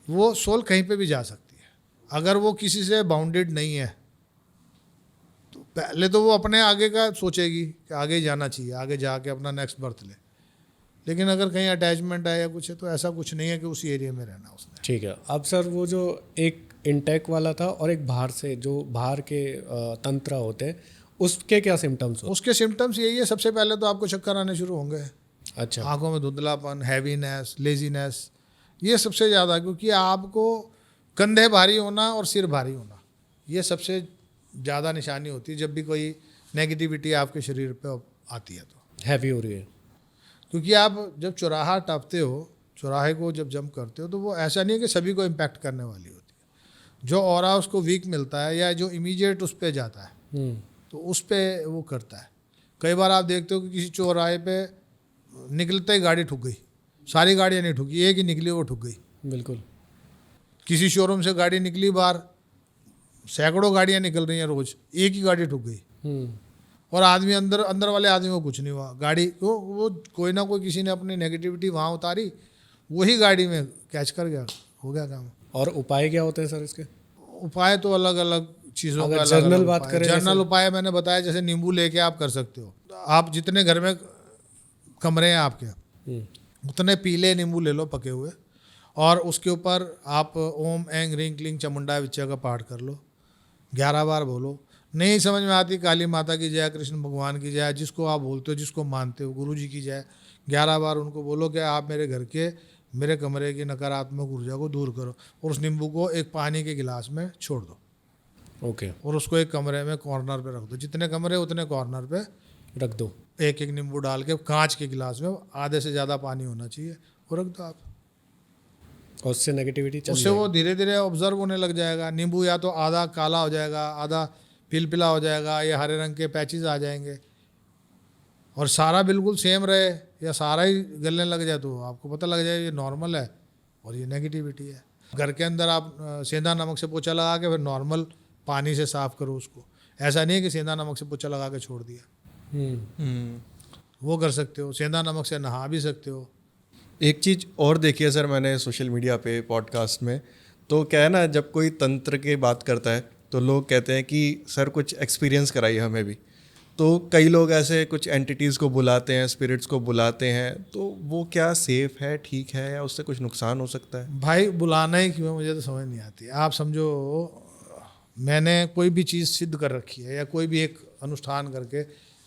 वो सोल कहीं पे भी जा सकती है अगर वो किसी से बाउंडेड नहीं है। तो पहले तो वो अपने आगे का सोचेगी कि आगे ही जाना चाहिए, आगे जाके अपना नेक्स्ट बर्थ ले। लेकिन अगर कहीं अटैचमेंट है या कुछ है तो ऐसा कुछ नहीं है कि उसी एरिया में रहना उसने। ठीक है। अब सर वो जो एक इंटेक वाला था और एक बाहर से जो बाहर के तंत्र होते हैं, उसके क्या सिम्टम्स हो? उसके सिम्टम्स यही है, सबसे पहले तो आपको चक्कर आने शुरू होंगे, अच्छा। आंखों में धुंधलापन, हैवीनेस, लेजीनेस, ये सबसे ज़्यादा। क्योंकि आपको कंधे भारी होना और सिर भारी होना, ये सबसे ज़्यादा निशानी होती है जब भी कोई नेगेटिविटी आपके शरीर पे आती है। तो हैवी हो रही है, क्योंकि आप जब चौराहा टपते हो, चौराहे को जब जंप करते हो, तो वो ऐसा नहीं है कि सभी को इम्पैक्ट करने वाली होती है। जो ऑरा उसको वीक मिलता है या जो इमीडिएट उस पर जाता है तो उस पर वो करता है। कई बार आप देखते हो कि किसी चौराहे पे निकलते ही गाड़ी ठुक गई, सारी गाड़ियाँ नहीं ठुकी, एक ही निकली वो ठुक गई। बिल्कुल। किसी शोरूम से गाड़ी निकली बाहर, सैकड़ों गाड़ियाँ निकल रही हैं रोज, एक ही गाड़ी ठुक गई और आदमी अंदर वाले आदमी को कुछ नहीं हुआ। गाड़ी वो कोई ना कोई किसी ने अपनी नेगेटिविटी वहाँ उतारी, वही गाड़ी में कैच कर गया, हो गया काम। और उपाय क्या होते हैं सर इसके? उपाय तो अलग अलग चीज़ों का जनरल बात करें, जनरल उपाय मैंने बताया, जैसे नींबू लेके आप कर सकते हो। आप जितने घर में कमरे हैं आपके, उतने पीले नींबू ले लो पके हुए, और उसके ऊपर आप ओम ऐं ह्रीं क्लीं चामुंडाय विच्चा का पाठ कर लो, 11 बार बोलो। नहीं समझ में आती, काली माता की जय, कृष्ण भगवान की जय, जिसको आप बोलते हो, जिसको मानते हो, गुरु जी की जय 11 बार उनको बोलो कि आप मेरे घर के, मेरे कमरे की नकारात्मक ऊर्जा को दूर करो, और उस नींबू को एक पानी के गिलास में छोड़ दो, ओके, और उसको एक कमरे में कॉर्नर पे रख दो, जितने कमरे उतने कॉर्नर पे रख दो। एक एक नींबू डाल के कांच के गिलास में, आधे से ज़्यादा पानी होना चाहिए, वो रख दो आप। और उससे नेगेटिविटी चल उससे वो धीरे धीरे ऑब्जर्व होने लग जाएगा। नींबू या तो आधा काला हो जाएगा, आधा पिलपिला हो जाएगा, या हरे रंग के पैचेस आ जाएंगे, और सारा बिल्कुल सेम रहे या सारा ही गलने लग जाए तो आपको पता लग जाए ये नॉर्मल है और ये नेगेटिविटी है। घर के अंदर आप सेंधा नमक से पोछा लगा के फिर नॉर्मल पानी से साफ़ करो उसको। ऐसा नहीं है कि सेंधा नमक से पोछा लगा के छोड़ दिया, वो कर सकते हो। सेंधा नमक से नहा भी सकते हो। एक चीज़ और देखी है सर मैंने सोशल मीडिया पे, पॉडकास्ट में, तो क्या है ना, जब कोई तंत्र की बात करता है तो लोग कहते हैं कि सर कुछ एक्सपीरियंस कराइए हमें भी। तो कई लोग ऐसे कुछ एंटिटीज़ को बुलाते हैं, स्पिरिट्स को बुलाते हैं, तो वो क्या सेफ है, ठीक है, या उससे कुछ नुकसान हो सकता है? भाई बुलाना ही क्यों, मुझे तो समझ नहीं आती। आप समझो मैंने कोई भी चीज़ सिद्ध कर रखी है या कोई भी एक अनुष्ठान करके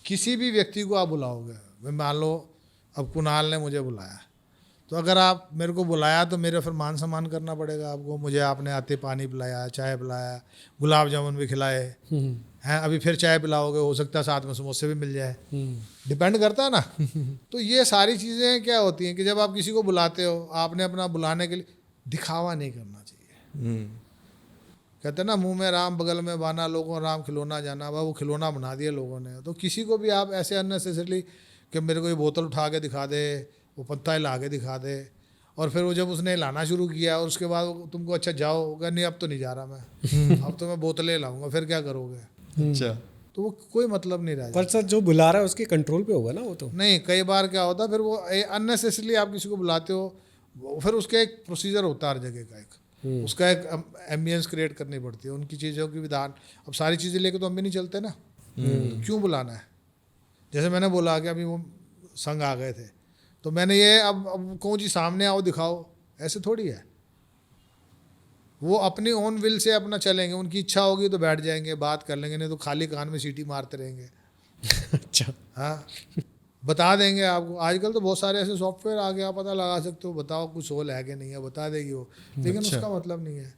किसी भी व्यक्ति को आप बुलाओगे, मैं मान लो अब कुणाल ने मुझे बुलाया, तो अगर आप मेरे को बुलाया तो मेरे फिर मान सम्मान करना पड़ेगा आपको। मुझे आपने आते पानी पिलाया, चाय पिलाया, गुलाब जामुन भी खिलाए हैं, अभी फिर चाय पिलाओगे, हो सकता है साथ में समोसे भी मिल जाए, डिपेंड करता है ना। तो ये सारी चीज़ें क्या होती हैं कि जब आप किसी को बुलाते हो, आपने अपना बुलाने के लिए दिखावा नहीं करना चाहिए। कहते हैं ना, मुंह में राम बगल में बाना, लोगों राम खिलौना जाना, वह वो खिलौना बना दिया लोगों ने। तो किसी को भी आप ऐसे अननेसेसरली कि मेरे को ये बोतल उठा के दिखा दे, वो पत्ता हिला के दिखा दे, और फिर वो जब उसने हिलाना शुरू किया और उसके बाद वो तुमको अच्छा जाओ होगा, नहीं अब तो नहीं जा रहा मैं, अब तो मैं बोतलें लाऊंगा, फिर क्या करोगे? अच्छा। तो वो कोई मतलब नहीं रहा। पर सर जो बुला रहा है उसके कंट्रोल पे होगा ना वो तो। नहीं, कई बार क्या होता है फिर वो अननेसेसरली आप किसी को बुलाते हो, फिर उसका एक प्रोसीजर होता है हर जगह का, एक उसका एक एम्बियंस क्रिएट करनी पड़ती है, उनकी चीज़ों की विधान। अब सारी चीज़ें लेके तो हम भी नहीं चलते ना, क्यों बुलाना है? जैसे मैंने बोला कि अभी वो संग आ गए थे, तो मैंने ये अब कहूँ जी सामने आओ दिखाओ, ऐसे थोड़ी है। वो अपनी ओन विल से अपना चलेंगे, उनकी इच्छा होगी तो बैठ जाएंगे, बात कर लेंगे, नहीं तो खाली कान में सीटी मारते रहेंगे। अच्छा, हाँ, बता देंगे आपको। आजकल तो बहुत सारे ऐसे सॉफ्टवेयर आ गए, आप पता लगा सकते हो, बताओ कुछ सोल है कि नहीं है, बता देगी वो। लेकिन उसका मतलब नहीं है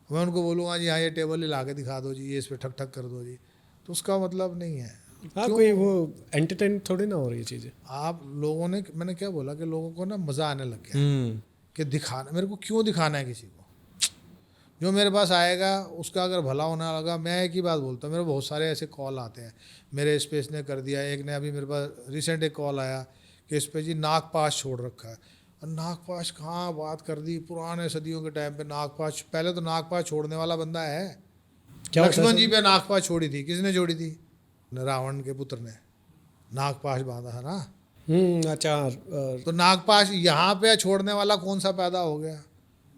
मैं उनको बोलूँगा जी हाँ ये टेबल हिला के दिखा दो जी, ये इस पर ठक ठक कर दो जी, तो उसका मतलब नहीं है। हाँ कोई वो एंटरटेन थोड़ी ना हो रही चीज़ें। आप लोगों ने, मैंने क्या बोला कि लोगों को ना मज़ा आने लग गया कि दिखाना, मेरे को क्यों दिखाना है किसी को? जो मेरे पास आएगा उसका अगर भला होना लगा, मैं एक ही बात बोलता हूँ। मेरे बहुत सारे ऐसे कॉल आते हैं, मेरे स्पेस ने कर दिया, एक ने अभी मेरे पास रिसेंट एक कॉल आया कि इस पे जी नागपाश छोड़ रखा है। और नागपाश कहाँ बात कर दी, पुराने सदियों के टाइम पे नागपाश, पहले तो नागपाश छोड़ने वाला बंदा है। क्या लक्ष्मण जी पे नागपाश छोड़ी थी, किसने छोड़ी थी? रावण के पुत्र ने नागपाश बांधा है ना। अच्छा। तो नागपाश यहाँ पे छोड़ने वाला कौन सा पैदा हो गया?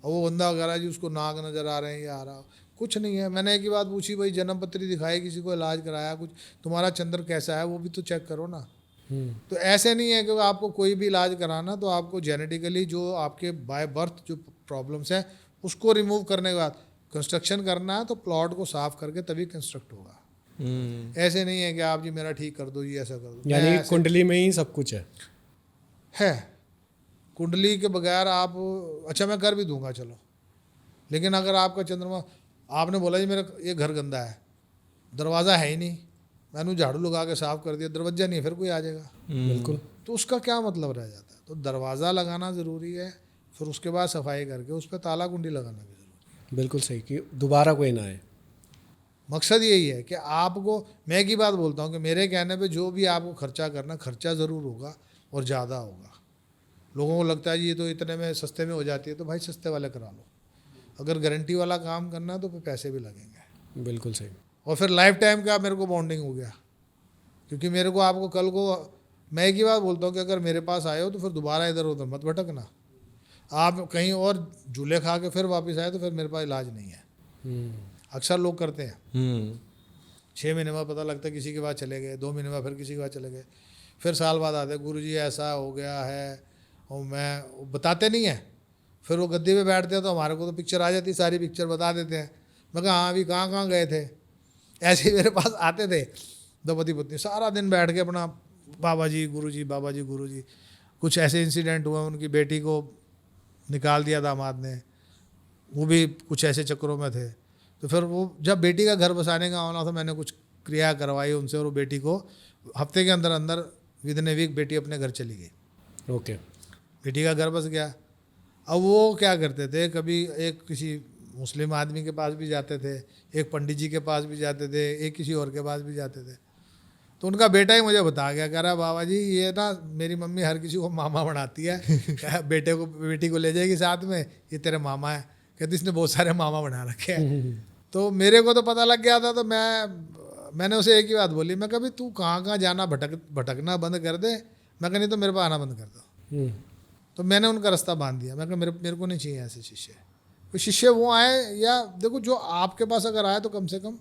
और वो बंदा वगैरह जी उसको नाग नजर आ रहे हैं, ये आ रहा कुछ नहीं है। मैंने एक ही बात पूछी, भाई जन्म पत्री दिखाई, किसी को इलाज कराया, कुछ तुम्हारा चंद्र कैसा है वो भी तो चेक करो ना। तो ऐसे नहीं है कि आपको कोई भी इलाज कराना, तो आपको जेनेटिकली जो आपके बाय बर्थ जो प्रॉब्लम्स हैं उसको रिमूव करने के बाद कंस्ट्रक्शन करना है, तो प्लॉट को साफ करके तभी कंस्ट्रक्ट होगा। ऐसे नहीं है कि आप जी मेरा ठीक कर दो जी, ऐसा कर दो। यानी कुंडली में ही सब कुछ है कुंडली के बगैर आप, अच्छा मैं कर भी दूंगा चलो, लेकिन अगर आपका चंद्रमा, आपने बोला जी मेरा ये घर गंदा है, दरवाज़ा है ही नहीं, मैंने झाड़ू लगा के साफ कर दिया, दरवाज़ा नहीं है, फिर कोई आ जाएगा? बिल्कुल। तो उसका क्या मतलब रह जाता है? तो दरवाज़ा लगाना ज़रूरी है, फिर उसके बाद सफाई करके उस पर ताला कुंडी लगाना भी ज़रूरी है। बिल्कुल सही कि दोबारा कोई ना आए। मकसद यही है कि आपको, मैं एक ही बात बोलता हूँ कि मेरे कहने पे जो भी आपको खर्चा करना, खर्चा ज़रूर होगा और ज़्यादा होगा। लोगों को लगता है ये तो इतने में सस्ते में हो जाती है, तो भाई सस्ते वाले करा लो। अगर गारंटी वाला काम करना है तो फिर पैसे भी लगेंगे। बिल्कुल सही। और फिर लाइफ टाइम का मेरे को बॉन्डिंग हो गया, क्योंकि मेरे को आपको कल को, मैं एक ही बात बोलता हूँ कि अगर मेरे पास आए हो तो फिर दोबारा इधर उधर मत भटकना। आप कहीं और झूले खा के फिर वापस आए तो फिर मेरे पास इलाज नहीं है। अक्सर लोग करते हैं, 6 महीने बाद पता लगता है किसी के पास चले गए, 2 महीने बाद फिर किसी के पास चले गए, फिर साल बाद आते गुरुजी ऐसा हो गया है, और मैं बताते नहीं है। फिर वो गद्दी पे बैठते हैं तो हमारे को तो पिक्चर आ जाती, सारी पिक्चर बता देते हैं। मैं कहा हाँ अभी कहाँ कहाँ गए थे, ऐसे ही मेरे पास आते थे दंपति पत्नी, सारा दिन बैठ के अपना बाबा जी गुरुजी, बाबा जी गुरुजी। कुछ ऐसे इंसिडेंट हुए, उनकी बेटी को निकाल दिया दामाद ने, वो भी कुछ ऐसे चक्करों में थे। तो फिर वो जब बेटी का घर बसाने का होना था, मैंने कुछ क्रिया करवाई उनसे, और वो बेटी को हफ्ते के अंदर अंदर विदिन ए वीक बेटी अपने घर चली गई। ओके। बेटी का घर बस गया। अब वो क्या करते थे, कभी एक किसी मुस्लिम आदमी के पास भी जाते थे, एक पंडित जी के पास भी जाते थे, एक किसी और के पास भी जाते थे। तो उनका बेटा ही मुझे बता गया, कह रहा बाबा जी ये ना मेरी मम्मी हर किसी को मामा बनाती है, बेटी को ले जाएगी साथ में, ये तेरे मामा है। कहती इसने बहुत सारे मामा बना रखे हैं। तो मेरे को तो पता लग गया था, तो मैंने उसे एक ही बात बोली, मैं कभी तू कहाँ जाना भटकना बंद कर दे, मैं कहा नहीं तो मेरे पास आना बंद कर दो। तो मैंने उनका रास्ता बांध दिया। मैं कहा मेरे को नहीं चाहिए ऐसे शिष्य। तो शिष्य वो आए, या देखो जो आपके पास अगर आए तो कम से कम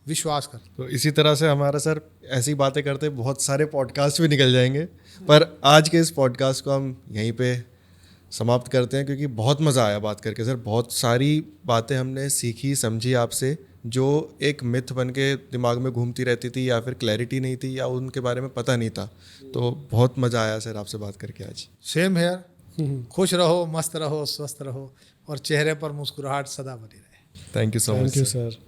विश्वास कर। तो इसी तरह से हमारा सर ऐसी बातें करते बहुत सारे पॉडकास्ट भी निकल जाएंगे, पर आज के इस पॉडकास्ट को हम यहीं पे समाप्त करते हैं, क्योंकि बहुत मज़ा आया बात करके सर। बहुत सारी बातें हमने सीखी समझी आपसे, जो एक मिथ बन के दिमाग में घूमती रहती थी, या फिर क्लैरिटी नहीं थी, या उनके बारे में पता नहीं था। तो बहुत मज़ा आया सर आपसे बात करके आज। Same here. खुश रहो, मस्त रहो, स्वस्थ रहो, और चेहरे पर मुस्कुराहट सदा बनी रहे। Thank you so much thank you sir.